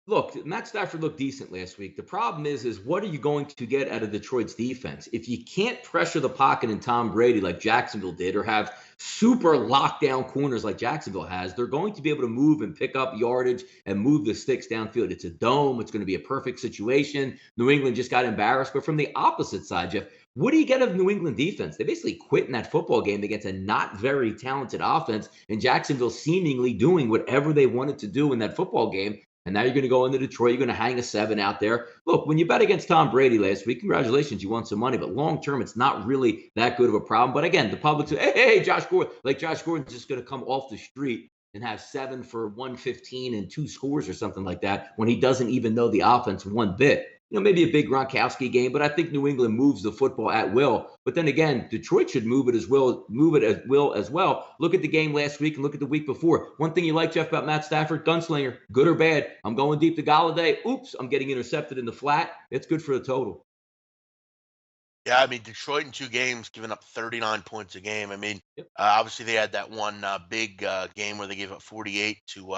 look, Matt Stafford looked decent last week. The problem is what are you going to get out of Detroit's defense? If you can't pressure the pocket and Tom Brady like Jacksonville did, or have super lockdown corners like Jacksonville has, they're going to be able to move and pick up yardage and move the sticks downfield. It's a dome. It's going to be a perfect situation. New England just got embarrassed. But from the opposite side, Jeff, what do you get of New England defense? They basically quit in that football game against a not very talented offense, and Jacksonville seemingly doing whatever they wanted to do in that football game. And now you're going to go into Detroit. You're going to hang a 7 out there. Look, when you bet against Tom Brady last week, congratulations, you won some money. But long term, it's not really that good of a problem. But again, the public say, hey, Josh Gordon, like Josh Gordon's just going to come off the street and have 7 for 115 and 2 scores or something like that when he doesn't even know the offense one bit. Maybe a big Gronkowski game, but I think New England moves the football at will. But then again, Detroit should move it as will as well. Look at the game last week and look at the week before. One thing you like, Jeff, about Matt Stafford, gunslinger, good or bad. I'm going deep to Galladay. Oops, I'm getting intercepted in the flat. It's good for the total. Yeah, I mean Detroit in 2 games giving up 39 points a game. I mean, Yep. obviously they had that one big game where they gave up 48 to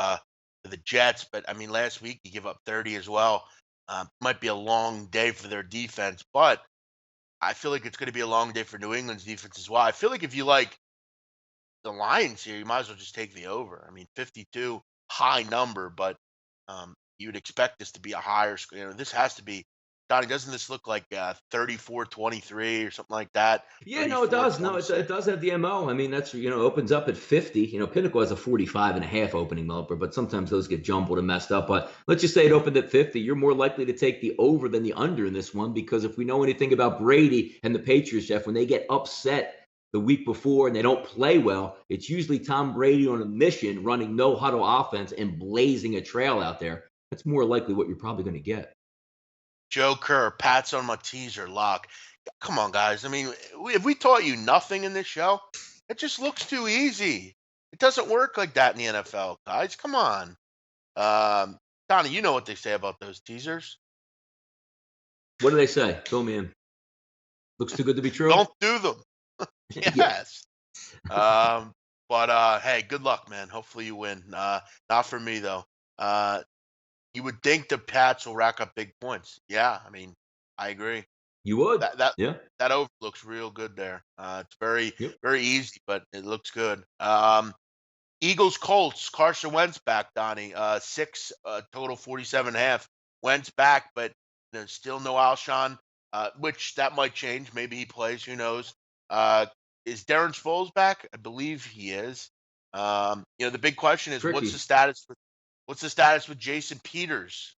the Jets, but I mean last week you give up 30 as well. Might be a long day for their defense, but I feel like it's going to be a long day for New England's defense as well. I feel like if you like the Lions here, you might as well just take the over. I mean, 52, high number, but you would expect this to be a higher score. This has to be, Donnie, doesn't this look like 34-23 or something like that? Yeah, no, it Thirty-four does. No, it twenty-six. does have the MO. I mean, that's, opens up at 50. Pinnacle has a 45 and a half opening number, but sometimes those get jumbled and messed up. But let's just say it opened at 50. You're more likely to take the over than the under in this one, because if we know anything about Brady and the Patriots, Jeff, when they get upset the week before and they don't play well, it's usually Tom Brady on a mission running no huddle offense and blazing a trail out there. That's more likely what you're probably going to get. Joe Kerr, Pats on my teaser lock. Come on, guys. I mean, if we taught you nothing in this show, it just looks too easy. It doesn't work like that in the NFL, guys. Come on. Donnie, you know what they say about those teasers. What do they say? Fill me in. Looks too good to be true. Don't do them. Yeah. Yes. But hey, good luck, man. Hopefully you win. Not for me though. You would think the Pats will rack up big points. Yeah, I mean, I agree. You would. That that Yeah. that over looks real good there. It's very Yep. very easy, but it looks good. Eagles Colts, Carson Wentz back, Donnie. Six total 47.5. Wentz back, but there's still no Alshon, which that might change. Maybe he plays, who knows? Uh is Darren Sproles back? I believe he is. The big question is Tricky. what's the status with Jason Peters?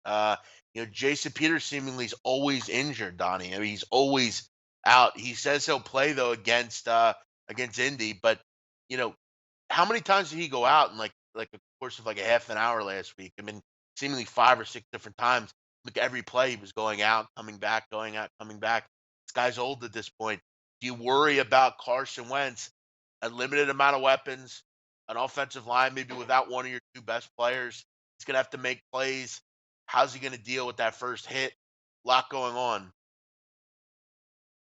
Jason Peters seemingly is always injured, Donnie. I mean, he's always out. He says he'll play though against Indy, but you know, how many times did he go out in like a course of like a half an hour last week? I mean, seemingly 5 or 6 different times. Look, every play he was going out, coming back, going out, coming back. This guy's old at this point. Do you worry about Carson Wentz? A limited amount of weapons, an offensive line maybe without one of your 2 best players. He's gonna have to make plays. How's he gonna deal with that first hit? Lot going on.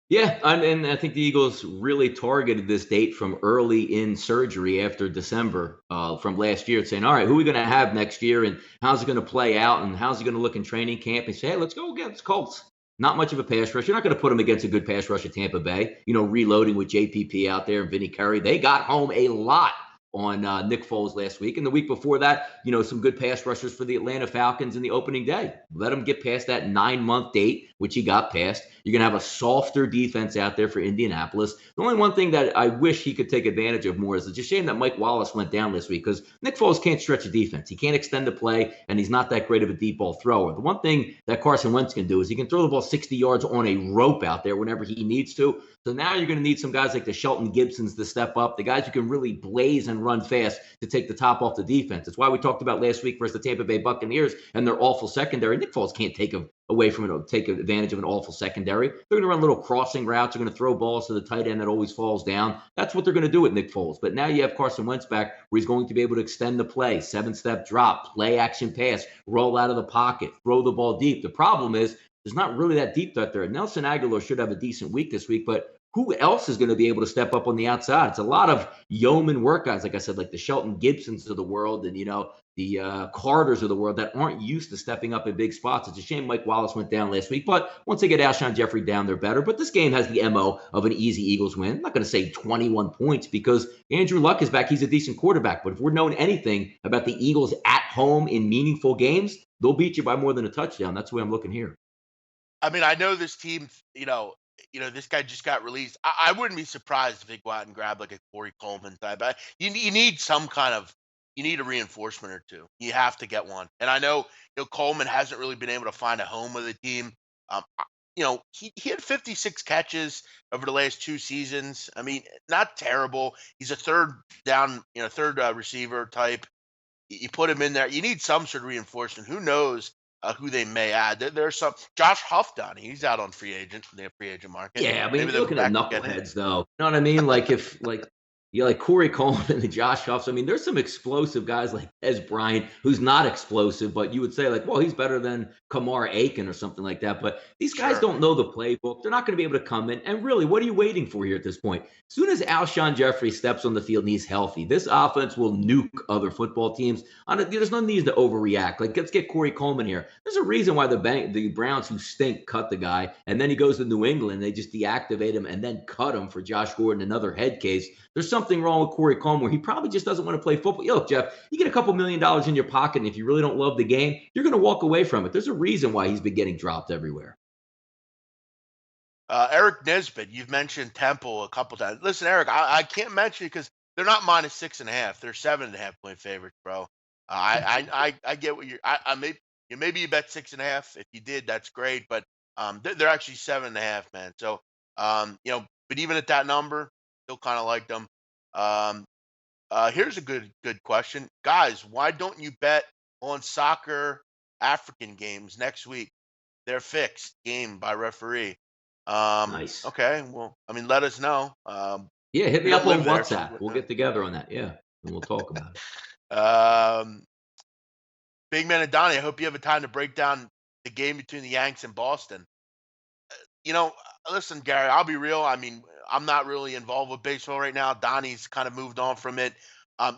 Yeah, and I think the Eagles really targeted this date from early in surgery after December from last year, saying, all right, who are we going to have next year, and how's it going to play out, and how's he going to look in training camp? And say, hey, let's go against Colts. Not much of a pass rush. You're not going to put them against a good pass rush at Tampa Bay. Reloading with JPP out there and Vinny Curry. They got home a lot on Nick Foles last week. And the week before that, some good pass rushers for the Atlanta Falcons in the opening day. Let him get past that 9-month date, which he got past. You're going to have a softer defense out there for Indianapolis. The only one thing that I wish he could take advantage of more is it's a shame that Mike Wallace went down this week because Nick Foles can't stretch a defense. He can't extend the play, and he's not that great of a deep ball thrower. The one thing that Carson Wentz can do is he can throw the ball 60 yards on a rope out there whenever he needs to. So now you're going to need some guys like the Shelton Gibsons to step up, the guys who can really blaze and run fast to take the top off the defense. That's why we talked about last week versus the Tampa Bay Buccaneers and their awful secondary. Nick Foles can't take advantage of an awful secondary. They're going to run little crossing routes. They're going to throw balls to the tight end that always falls down. That's what they're going to do with Nick Foles. But now you have Carson Wentz back where he's going to be able to extend the play, 7-step drop, play action pass, roll out of the pocket, throw the ball deep. The problem is there's not really that deep threat there. Nelson Aguilar should have a decent week this week, but who else is going to be able to step up on the outside? It's a lot of yeoman work guys, like I said, like the Shelton Gibsons of the world and, the Carters of the world that aren't used to stepping up in big spots. It's a shame Mike Wallace went down last week, but once they get Alshon Jeffrey down, they're better. But this game has the MO of an easy Eagles win. I'm not going to say 21 points because Andrew Luck is back. He's a decent quarterback. But if we're knowing anything about the Eagles at home in meaningful games, they'll beat you by more than a touchdown. That's the way I'm looking here. I mean, I know this team, this guy just got released. I wouldn't be surprised if they go out and grab like a Corey Coleman type. You need you need a reinforcement or two. You have to get one. And I know, Coleman hasn't really been able to find a home with the team. He had 56 catches over the last 2 seasons. I mean, not terrible. He's a third down, receiver type. You put him in there. You need some sort of reinforcement. Who knows who they may add? There's some Josh Huff down. He's out on the free agent market. Yeah, I mean, Maybe you're they'll looking go at back and get him. knuckleheads, though. You know what I mean? Like like Corey Coleman and Josh Huffs. I mean, there's some explosive guys like Des Bryant, who's not explosive, but you would say like, well, he's better than Kamar Aiken or something like that. But these guys Sure. don't know the playbook. They're not going to be able to come in. And really, what are you waiting for here at this point? As soon as Alshon Jeffrey steps on the field and he's healthy, this offense will nuke other football teams. There's no need to overreact. Like, let's get Corey Coleman here. There's a reason why the Browns, who stink, cut the guy, and then he goes to New England. They just deactivate him and then cut him for Josh Gordon, another head case. There's something wrong with Corey Coleman where he probably just doesn't want to play football. Look, Jeff, you get a couple $1 million in your pocket, and if you really don't love the game, you're going to walk away from it. There's a reason why he's been getting dropped everywhere. Eric Nesbitt, you've mentioned Temple a couple times. Listen, Eric, I can't mention it because they're not -6.5. They're 7.5 point favorites, bro. I get what maybe you bet 6.5. If you did, that's great. But they're actually 7.5, man. So but even at that number, still kind of like them. Here's a good question, guys. Why don't you bet on soccer African games next week? They're fixed game by referee. Nice. Okay. Well, I mean, let us know. Yeah, hit We me up don't on live there, so WhatsApp. We'll get together on that. Yeah, and we'll talk about it. Big Man and Donnie, I hope you have a time to break down the game between the Yanks and Boston. You know, listen, Gary, I'll be real. I mean, I'm not really involved with baseball right now. Donnie's kind of moved on from it.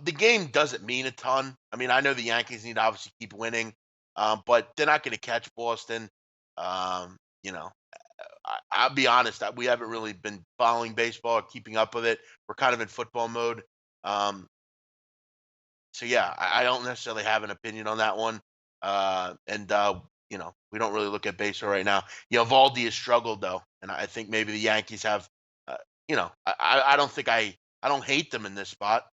The game doesn't mean a ton. I mean, I know the Yankees need to obviously keep winning, but they're not going to catch Boston. You know, I'll be honest, we haven't really been following baseball or keeping up with it. We're kind of in football mode. Um, so yeah, I don't necessarily have an opinion on that one. We don't really look at baseball right now. Valdi has struggled though, and I think maybe the Yankees have. I don't think I don't hate them in this spot.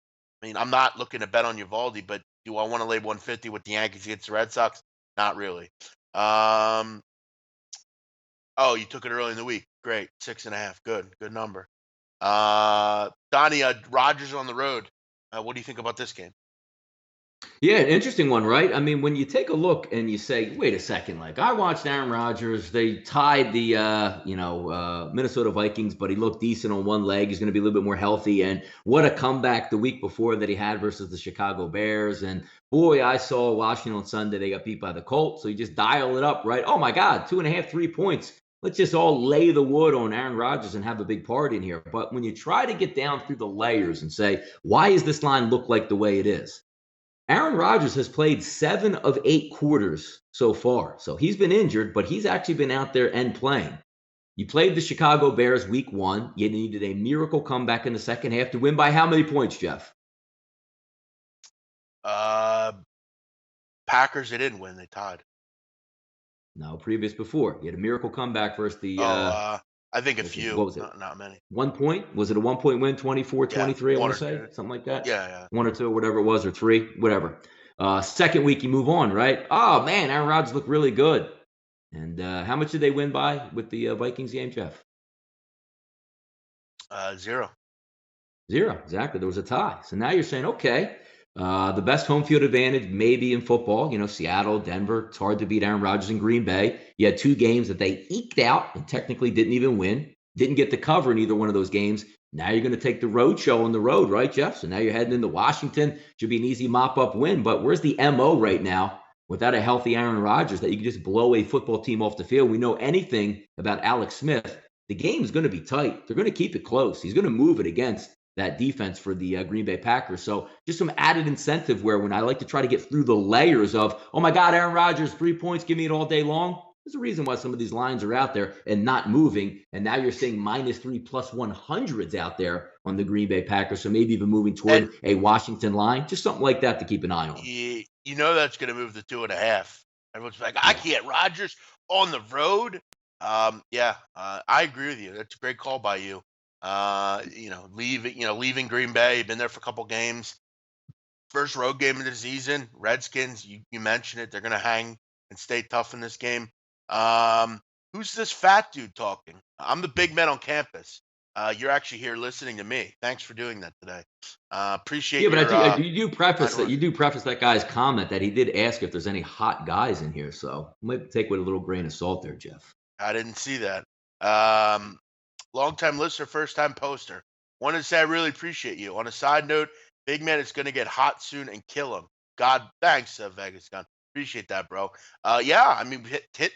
I mean, I'm not looking to bet on Uvalde, but do I want to lay 150 with the Yankees against the Red Sox? Not really. Oh, you took it early in the week. Great, 6.5. Good number. Donnie, Rogers on the road. What do you think about this game? Yeah, an interesting one, right? I mean, when you take a look and you say, wait a second, like I watched Aaron Rodgers, they tied the Minnesota Vikings, but he looked decent on one leg. He's going to be a little bit more healthy. And what a comeback the week before that he had versus the Chicago Bears. And boy, I saw Washington on Sunday. They got beat by the Colts. So you just dial it up, right? Oh my God, 2.5, 3 points. Let's just all lay the wood on Aaron Rodgers and have a big party in here. But when you try to get down through the layers and say, why does this line look like the way it is? Aaron Rodgers has played 7 of 8 quarters so far. So he's been injured, but he's actually been out there and playing. You played the Chicago Bears week 1. You needed a miracle comeback in the second half to win by how many points, Jeff? Packers, they didn't win. They tied. No, previous before. You had a miracle comeback versus the Oh, I think a what few, was it? not many. 1 point? Was it a 1 point win, Yeah, 24-23, I one want or to say? two. Something like that. Yeah, yeah. One or two, whatever it was, or three, whatever. Second week you move on, right? Oh man, Aaron Rodgers looked really good. And how much did they win by with the Vikings game, Jeff? 0. Zero, exactly. There was a tie. So now you're saying, okay, the best home field advantage maybe in football, Seattle, Denver. It's hard to beat Aaron Rodgers in Green Bay. You had two games that they eked out and technically didn't even win. Didn't get the cover in either one of those games. Now you're going to take the road show on the road, right, Jeff? So now you're heading into Washington. Should be an easy mop-up win. But where's the MO right now without a healthy Aaron Rodgers that you can just blow a football team off the field? We know anything about Alex Smith. The game is going to be tight. They're going to keep it close. He's going to move it against that defense for the Green Bay Packers. So just some added incentive where when I like to try to get through the layers of, oh my God, Aaron Rodgers, 3 points, give me it all day long. There's a reason why some of these lines are out there and not moving. And now you're seeing -3 plus 100s out there on the Green Bay Packers. So maybe even moving And toward a Washington line, just something like that to keep an eye on. you know that's going to move the 2.5. Everyone's like, I Yeah. can't. Rodgers on the road. Yeah, I agree with you. That's a great call by you. Leaving Green Bay. Been there for a couple games. First road game of the season. Redskins. You mentioned it. They're going to hang and stay tough in this game. Um, who's this fat dude talking? I'm the big man on campus. You're actually here listening to me. Thanks for doing that today. Yeah, Appreciate but your you do preface kind that words. that guy's comment that he did ask if there's any hot guys in here. So might take with a little grain of salt there, Jeff. I didn't see that. Um, Long-time listener, first-time poster. Wanted to say I really appreciate you. On a side note, Big Man is going to get hot soon and kill him. God, thanks, Vegas Gun. Appreciate that, bro. Yeah, I mean,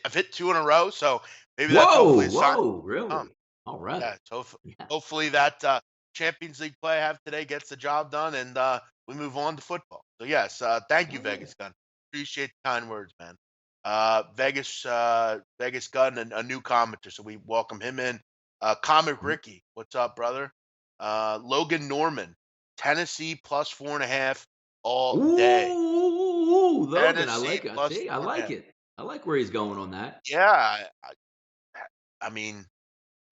I've hit 2 in a row, so maybe that's hopefully Whoa, a sign. whoa, really? All right. Yeah, so Yeah. hopefully that Champions League play I have today gets the job done, and we move on to football. So yes, thank you, Oh, yeah. Vegas Gun. Appreciate the kind words, man. Vegas Gun, a new commenter, so we welcome him in. Comic Mhm. Ricky, what's up, brother? Logan Norman, Tennessee plus 4.5 all day. Ooh, Logan, I Tennessee like it. plus See, I four and a like half. it. I like where he's going on that. Yeah, I mean,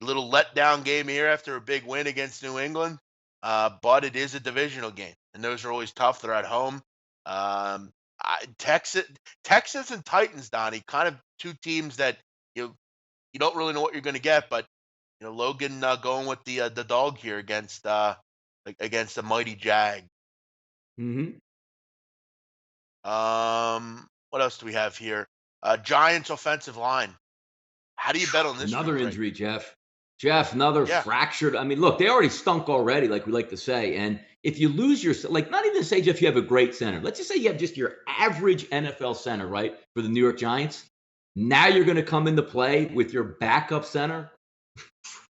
little letdown game here after a big win against New England, but it is a divisional game, and those are always tough. They're at home. Um, Texas and Titans, Donnie, kind of two teams that you you don't really know what you're going to get, but Logan going with the dog here against the mighty Jag. Hmm. What else do we have here? Giants offensive line. How do you bet on this Another group right injury, Jeff. Jeff, another now? Yeah, fractured. I mean, look, they already stunk already, like we like to say. And if you lose your, like, not even say, Jeff, you have a great center. Let's just say you have just your average NFL center, right, for the New York Giants. Now you're going to come into play with your backup center.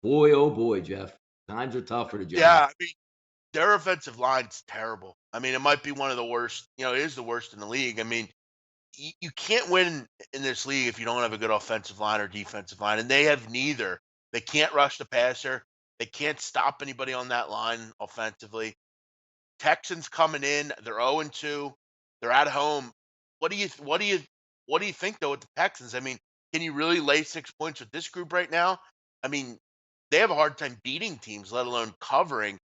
Boy, oh boy, Jeff. Times are tough for the yeah. Giants. I mean, their offensive line's terrible. I mean, it might be one of the worst. It is the worst in the league. I mean, you can't win in this league if you don't have a good offensive line or defensive line, and they have neither. They can't rush the passer. They can't stop anybody on that line offensively. Texans coming in, they're 0-2. They're at home. What do you think though with the Texans? I mean, can you really lay 6 points with this group right now? I mean, they have a hard time beating teams, let alone covering.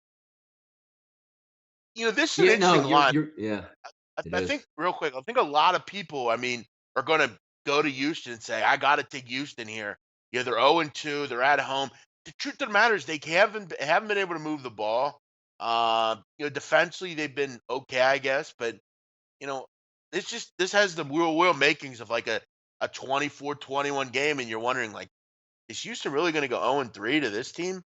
This is an Yeah, no, interesting line. yeah, I, it I think is. real quick. I think a lot of people, I mean, are going to go to Houston and say, "I got to take Houston here." Yeah, they're 0-2. They're at home. The truth of the matter is they haven't been able to move the ball. Defensively they've been okay, I guess, but you know, this has the real makings of like a 24-21 game, and you're wondering like, is Houston really going to go 0-3 to this team?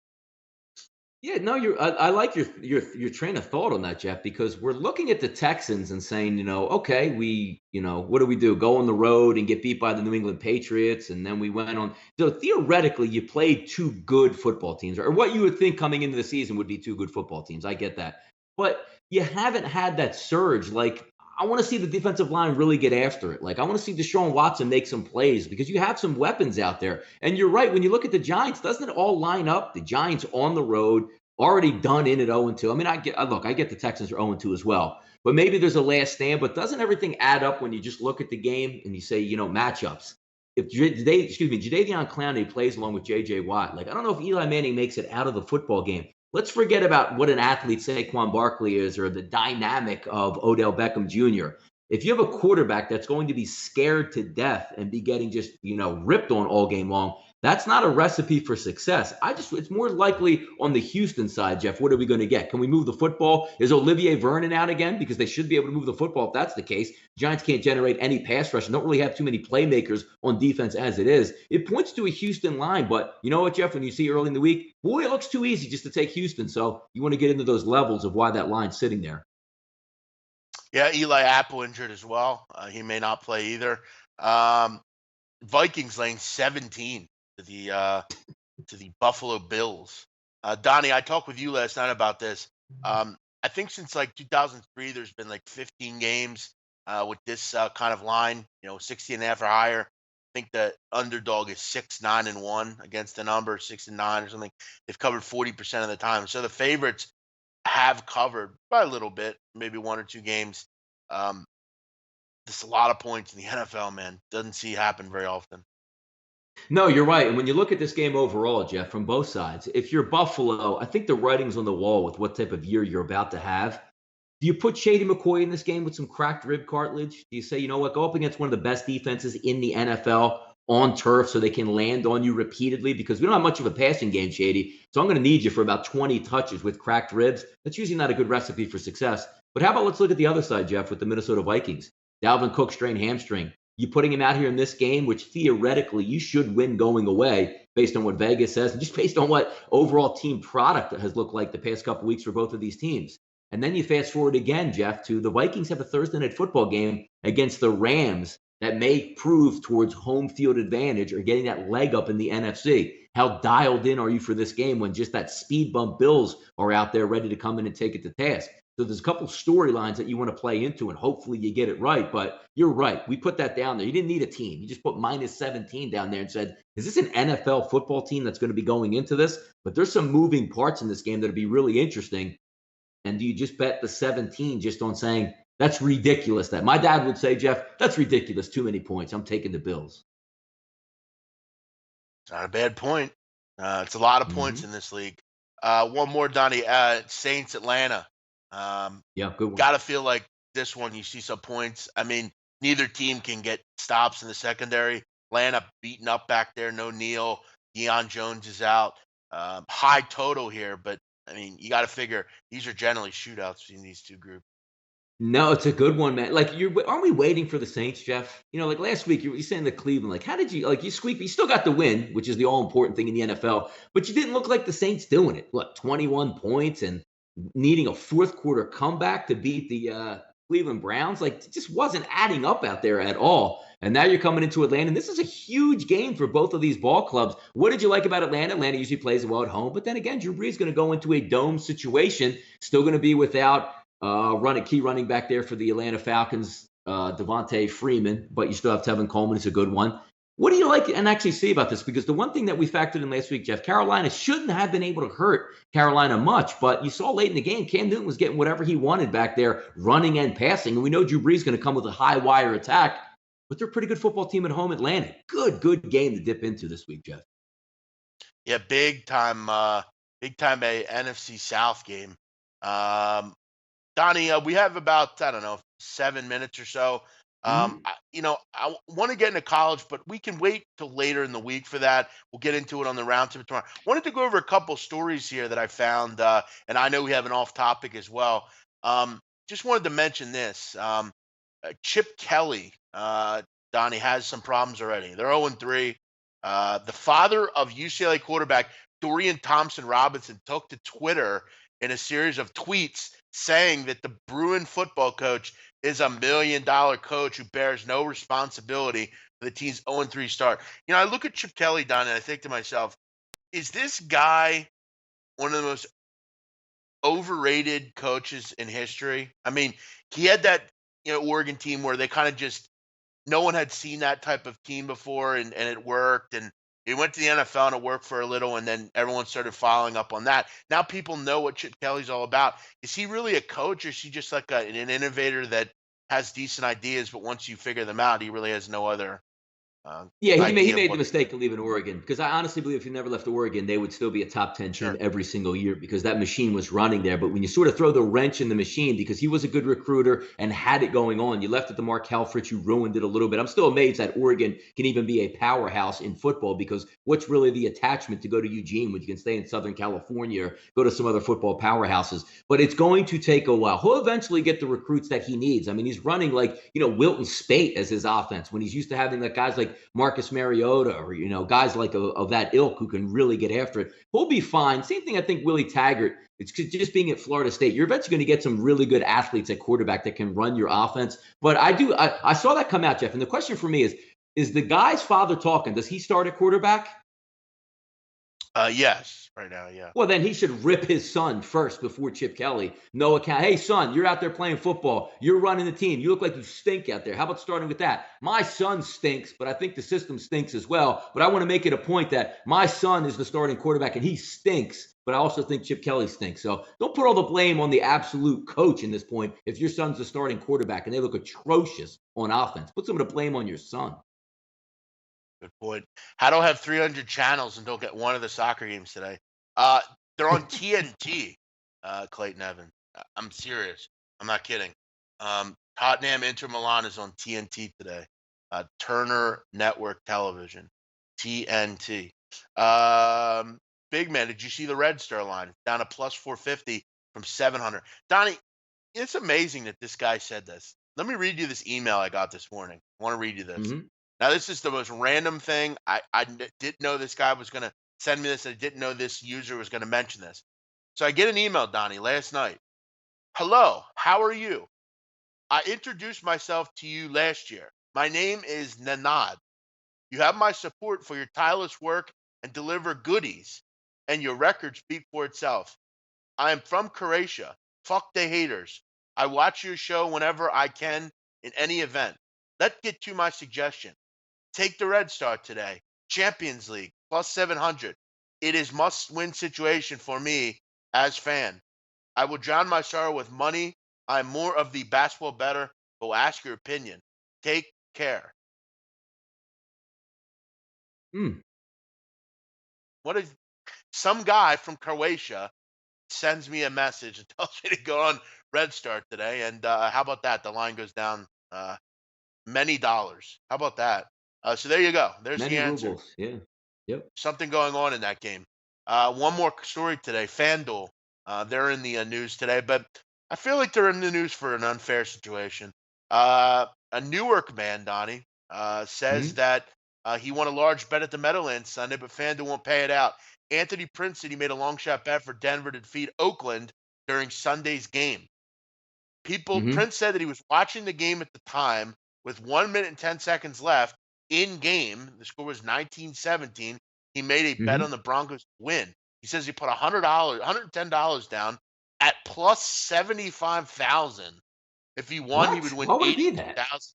Yeah, no, I like your train of thought on that, Jeff, because we're looking at the Texans and saying, okay, what do we do? Go on the road and get beat by the New England Patriots, and then we went on. So theoretically, you played two good football teams, or what you would think coming into the season would be two good football teams. I get that, but you haven't had that surge. Like I want to see the defensive line really get after it. Like I want to see Deshaun Watson make some plays because you have some weapons out there. And you're right. When you look at the Giants, doesn't it all line up? The Giants on the road, already done in at 0-2. I mean, I get the Texans are 0-2 as well. But maybe there's a last stand. But doesn't everything add up when you just look at the game and you say, matchups? if Jadeveon Clowney plays along with J.J. Watt, like I don't know if Eli Manning makes it out of the football game. Let's forget about what an athlete Saquon Barkley is or the dynamic of Odell Beckham Jr. If you have a quarterback that's going to be scared to death and be getting just, ripped on all game long, that's not a recipe for success. It's more likely on the Houston side, Jeff. What are we going to get? Can we move the football? Is Olivier Vernon out again? Because they should be able to move the football if that's the case. Giants can't generate any pass rush and don't really have too many playmakers on defense as it is. It points to a Houston line, but you know what, Jeff? When you see early in the week, boy, it looks too easy just to take Houston. So you want to get into those levels of why that line's sitting there. Yeah, Eli Apple injured as well. He may not play either. Um, Vikings laying 17 to the Buffalo Bills. Donnie, I talked with you last night about this. I think since like 2003, there's been like 15 games with this kind of line, 60 and a half or higher. I think the underdog is 6-9-1 against the number 6-9 or something. They've covered 40% of the time. So the favorites have covered by a little bit, maybe one or two games. Um, there's a lot of points in the NFL, man. Doesn't see it happen very often. No, you're right. And when you look at this game overall, Jeff, from both sides, if you're Buffalo, I think the writing's on the wall with what type of year you're about to have. Do you put Shady McCoy in this game with some cracked rib cartilage? Do you say, you know what, go up against one of the best defenses in the NFL on turf so they can land on you repeatedly? Because we don't have much of a passing game, Shady. So I'm going to need you for about 20 touches with cracked ribs. That's usually not a good recipe for success. But how about let's look at the other side, Jeff, with the Minnesota Vikings. Dalvin Cook strained hamstring. You putting him out here in this game, which theoretically you should win going away based on what Vegas says and just based on what overall team product has looked like the past couple weeks for both of these teams. And then you fast forward again, Jeff, to the Vikings have a Thursday night football game against the Rams that may prove towards home field advantage or getting that leg up in the NFC. How dialed in are you for this game when just that speed bump Bills are out there ready to come in and take it to task? So there's a couple storylines that you want to play into, and hopefully you get it right. But you're right. We put that down there. You didn't need a team. You just put minus 17 down there and said, is this an NFL football team that's going to be going into this? But there's some moving parts in this game that'll be really interesting. And do you just bet the 17 just on saying, that's ridiculous? That my dad would say, Jeff, that's ridiculous. Too many points. I'm taking the Bills. It's not a bad point. It's a lot of points Mm-hmm. in this league. One more, Donnie. Saints Atlanta. Yeah, good one. Got to feel like this one. You see some points. I mean, neither team can get stops in the secondary. Atlanta beaten up back there. No Neal. Deion Jones is out. High total here, but I mean, you got to figure these are generally shootouts between these two groups. No, it's a good one, man. Like, aren't we waiting for the Saints, Jeff? Like last week, you were saying the Cleveland. Like, how did you you squeak? You still got the win, which is the all important thing in the NFL. But you didn't look like the Saints doing it. What, 21 points and needing a fourth quarter comeback to beat the Cleveland Browns? Like, it just wasn't adding up out there at all. And now you're coming into Atlanta, and this is a huge game for both of these ball clubs. What did you like about Atlanta? Atlanta usually plays well at home, but then again, Drew Brees is going to go into a dome situation, still going to be without key running back there for the Atlanta Falcons, Devontae Freeman, but you still have Tevin Coleman. It's a good one. What do you like and actually see about this? Because the one thing that we factored in last week, Jeff, Carolina shouldn't have been able to hurt Carolina much, but you saw late in the game, Cam Newton was getting whatever he wanted back there, running and passing. And we know Drew Brees is going to come with a high wire attack, but they're a pretty good football team at home, Atlanta. Good game to dip into this week, Jeff. Yeah, big time a NFC South game. Donnie, we have about, I don't know, 7 minutes or so. Mm-hmm. I want to get into college, but we can wait till later in the week for that. We'll get into it on the roundtable tomorrow. Wanted to go over a couple stories here that I found, and I know we have an off topic as well. Just wanted to mention this. Chip Kelly, Donnie, has some problems already. They're 0-3. The father of UCLA quarterback Dorian Thompson Robinson took to Twitter in a series of tweets saying that the Bruin football coach is $1 million coach who bears no responsibility for the team's 0-3 start. I look at Chip Kelly, Don, and I think to myself, is this guy one of the most overrated coaches in history? I mean, he had that Oregon team where they kind of just no one had seen that type of team before, and it worked. And he went to the NFL and it worked for a little, and then everyone started following up on that. Now people know what Chip Kelly's all about. Is he really a coach, or is he just like an innovator that has decent ideas, but once you figure them out, he really has no other Yeah, he idea of made the what. mistake of leaving Oregon because I honestly believe if he never left Oregon, they would still be a top 10 team Sure. every single year because that machine was running there. But when you sort of throw the wrench in the machine because he was a good recruiter and had it going on, you left it to Mark Helfrich, you ruined it a little bit. I'm still amazed that Oregon can even be a powerhouse in football because what's really the attachment to go to Eugene when you can stay in Southern California or go to some other football powerhouses? But it's going to take a while. He'll eventually get the recruits that he needs. I mean, he's running like, Wilton Spate as his offense when he's used to having like guys like Marcus Mariota or guys like of that ilk who can really get after it. He'll be fine. Same thing I think Willie Taggart. It's just being at Florida State. You're eventually going to get some really good athletes at quarterback that can run your offense. But I saw that come out, Jeff. And the question for me is the guy's father talking? Does he start at quarterback? Yes, right now, yeah. Well, then he should rip his son first before Chip Kelly. No account. Hey, son, you're out there playing football. You're running the team. You look like you stink out there. How about starting with that? My son stinks, but I think the system stinks as well. But I want to make it a point that my son is the starting quarterback and he stinks. But I also think Chip Kelly stinks. So don't put all the blame on the absolute coach in this point if your son's the starting quarterback and they look atrocious on offense. Put some of the blame on your son. Good point. How do I have 300 channels and don't get one of the soccer games today? Uh, they're on TNT, Clayton Evans. I'm serious. I'm not kidding. Tottenham Inter Milan is on TNT today. Turner Network Television, TNT. Um, Big man, did you see the Red Star line down to plus 450 from 700? Donnie, it's amazing that this guy said this. Let me read you this email I got this morning. I want to read you this. Mm-hmm. Now, this is the most random thing. Didn't know this guy was going to send me this. I didn't know this user was going to mention this. So I get an email, Donnie, last night. Hello, how are you? I introduced myself to you last year. My name is Nanad. You have my support for your tireless work and deliver goodies, and your record speak for itself. I am from Croatia. Fuck the haters. I watch your show whenever I can in any event. Let's get to my suggestion. Take the Red Star today. Champions League plus 700. It is must win situation for me as fan. I will drown my sorrow with money. I'm more of the basketball better, but will ask your opinion. Take care. Mm. What is some guy from Croatia sends me a message and tells me to go on Red Star today. And how about that? The line goes down many dollars. How about that? So there you go. There's the Many answer. rubles. Yeah. Yep. Something going on in that game. One more story today. FanDuel. They're in the news today, but I feel like they're in the news for an unfair situation. A Newark man, Donnie, says Mm-hmm. that he won a large bet at the Meadowlands Sunday, but FanDuel won't pay it out. Anthony Prince said he made a long shot bet for Denver to defeat Oakland during Sunday's game. Mm-hmm. Prince said that he was watching the game at the time with 1 minute and 10 seconds left in game. The score was 19-17. He made a bet Mm-hmm. on the Broncos to win. He says he put $100, $110 down at plus 75,000. If he won, he would What? win Why would it be that? 82,000.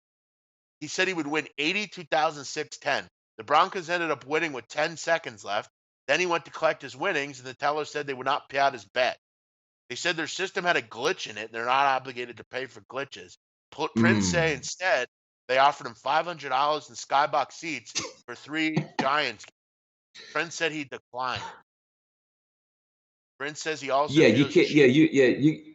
He said he would win 82,610. The Broncos ended up winning with 10 seconds left. Then he went to collect his winnings, and the teller said they would not pay out his bet. They said their system had a glitch in it. They're not obligated to pay for glitches. Prince say Mm. instead they offered him $500 in skybox seats for three Giants. Prince said he declined. Prince says he also Yeah, you feels can't. ashamed.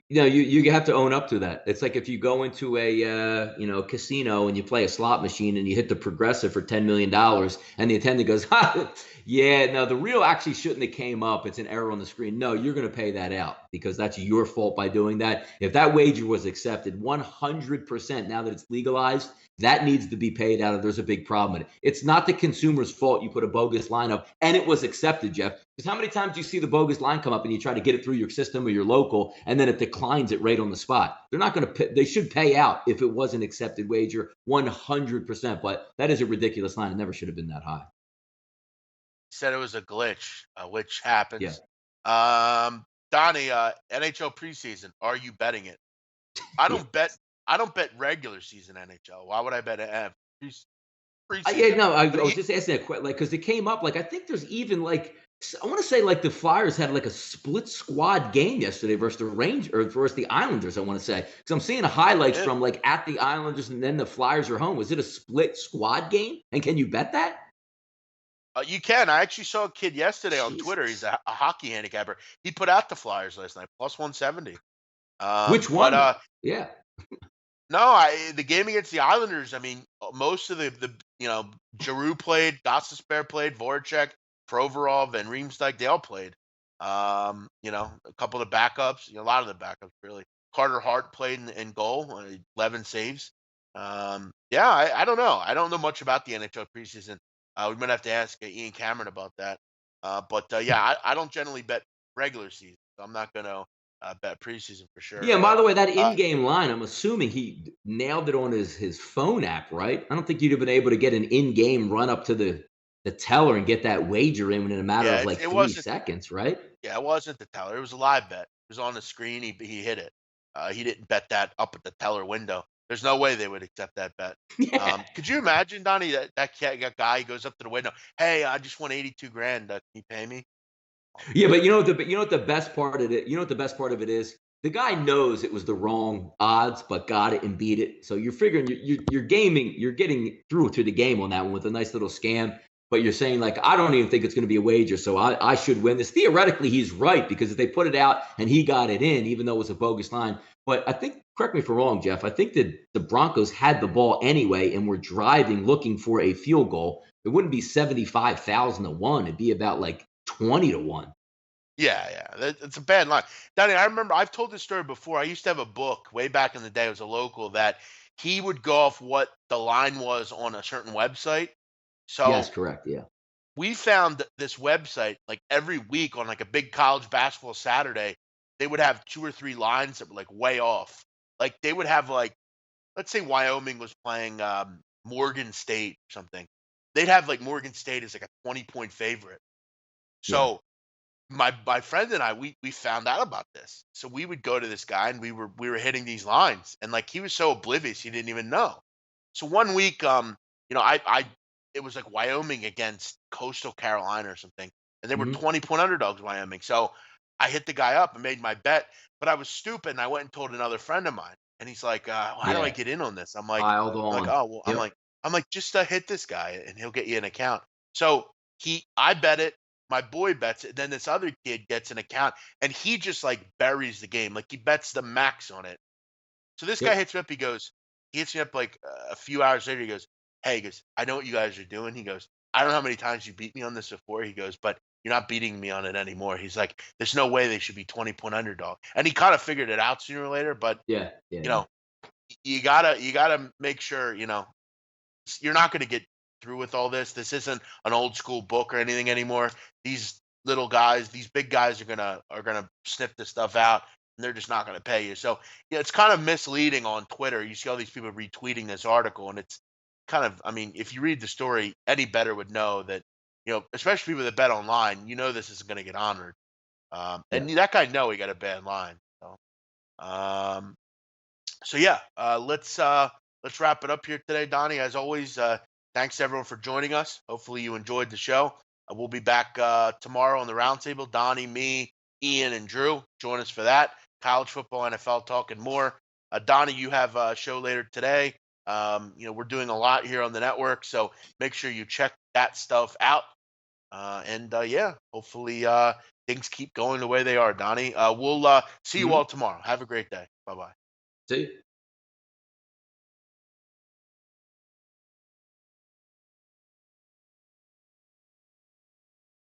You have to own up to that. It's like if you go into a casino and you play a slot machine and you hit the progressive for $10 million, and the attendant goes, ha, yeah, no, the real actually shouldn't have came up. It's an error on the screen. No, you're going to pay that out because that's your fault by doing that. If that wager was accepted 100% now that it's legalized, that needs to be paid out if there's a big problem with it. It's not the consumer's fault you put a bogus line up and it was accepted, Jeff. Because how many times do you see the bogus line come up and you try to get it through your system or your local and then it declines it right on the spot? They're not going to pay, they should pay out if it was an accepted wager 100%. But that is a ridiculous line. It never should have been that high. He said it was a glitch, which Yeah. happens. Donnie, NHL preseason. Are you betting it? I Yeah. don't bet. I don't bet regular season NHL. Why would I bet Yeah, preseason? no, I But was just asking that question, like, because it came up, like, I think there's even like I want to say like the Flyers had like a split squad game yesterday versus the Rangers or versus the Islanders. I want to say because I'm seeing highlights Yeah. from like at the Islanders and then the Flyers are home. Was it a split squad game? And can you bet that? You can. I actually saw a kid yesterday on Twitter. He's Jesus. a hockey handicapper. He put out the Flyers last night, plus 170. Which But one though? Yeah. no, the game against the Islanders. I mean, most of the Giroux played, Gostisbehere played, Voracek, Provorov, and Riemsdyk. They all played. A couple of the backups. A lot of the backups really. Carter Hart played in goal, 11 saves. Yeah, I don't know. I don't know much about the NHL preseason. We might have to ask Ian Cameron about that. But yeah, I don't generally bet regular season. So I'm not gonna bet preseason for sure. Yeah, and by But the way, that uh, in-game line, I'm assuming he nailed it on his phone app, right? I don't think you'd have been able to get an in-game run up to the teller and get that wager in a matter yeah, of like it 3 wasn't. seconds, right? Yeah, it wasn't the teller. It was a live bet. It was on the screen. He hit it. He didn't bet that up at the teller window. There's no way they would accept that bet. Yeah. Could you imagine, Donnie, that guy goes up to the window? Hey, I just won 82 grand. Can you pay me? Yeah, but you know what the best part of it you know what the best part of it is? The guy knows it was the wrong odds, but got it and beat it. So you're figuring you're gaming, you're getting through to the game on that one with a nice little scam. But you're saying like I don't even think it's going to be a wager, so I should win this. Theoretically, he's right because if they put it out and he got it in, even though it was a bogus line. But I think correct me if I'm wrong, Jeff. I think that the Broncos had the ball anyway and were driving looking for a field goal. It wouldn't be 75,000 to 1. It'd be about like 20 to 1. Yeah, yeah, it's a bad line. Donnie, I remember I've told this story before. I used to have a book way back in the day. It was a local that he would go off what the line was on a certain website. Yes, So correct. Yeah. we found this website like every week on like a big college basketball Saturday, they would have two or three lines that were like way off. Like they would have like, let's say Wyoming was playing Morgan State or something. They'd have like Morgan State as like a 20-point favorite. Yeah. So my friend and I we found out about this. So we would go to this guy and we were hitting these lines and like he was so oblivious he didn't even know. So one week, I it was like Wyoming against Coastal Carolina or something, and they were Mhm. 20-point underdogs, Wyoming. So I hit the guy up and made my bet, but I was stupid and I went and told another friend of mine, and he's like, well, "How do I Yeah. get in on this?" Piled I'm like, on. "Oh, well," Yep. I'm like, "Just hit this guy and he'll get you an account." So I bet it. My boy bets it. Then this other kid gets an account, and he just like buries the game, like he bets the max on it. So this guy Yep. hits me up. He hits me up like a few hours later. He goes, "Hey," he goes, "I know what you guys are doing." He goes, "I don't know how many times you beat me on this before." He goes, "But you're not beating me on it anymore." He's like, "There's no way they should be 20-point underdog." And he kind of figured it out sooner or later. But Yeah. Yeah. you Yeah. know, you gotta make sure you're not going to get through with all this. This isn't an old school book or anything anymore. These little guys, these big guys are gonna sniff this stuff out, and they're just not going to pay you. So yeah, it's kind of misleading on Twitter. You see all these people retweeting this article, and it's kind of, I mean, if you read the story, any better would know that, especially people that bet online, this isn't going to get honored. Yeah. And that guy know he got a bad line. Um, so yeah, let's wrap it up here today, Donnie. As always, thanks everyone for joining us. Hopefully you enjoyed the show. We'll be back tomorrow on the roundtable. Donnie, me, Ian, and Drew join us for that. College football, NFL talk, and more. Donnie, you have a show later today. We're doing a lot here on the network, so make sure you check that stuff out. And yeah, hopefully things keep going the way they are, Donnie. We'll see you Mhm. all tomorrow. Have a great day. Bye bye. See.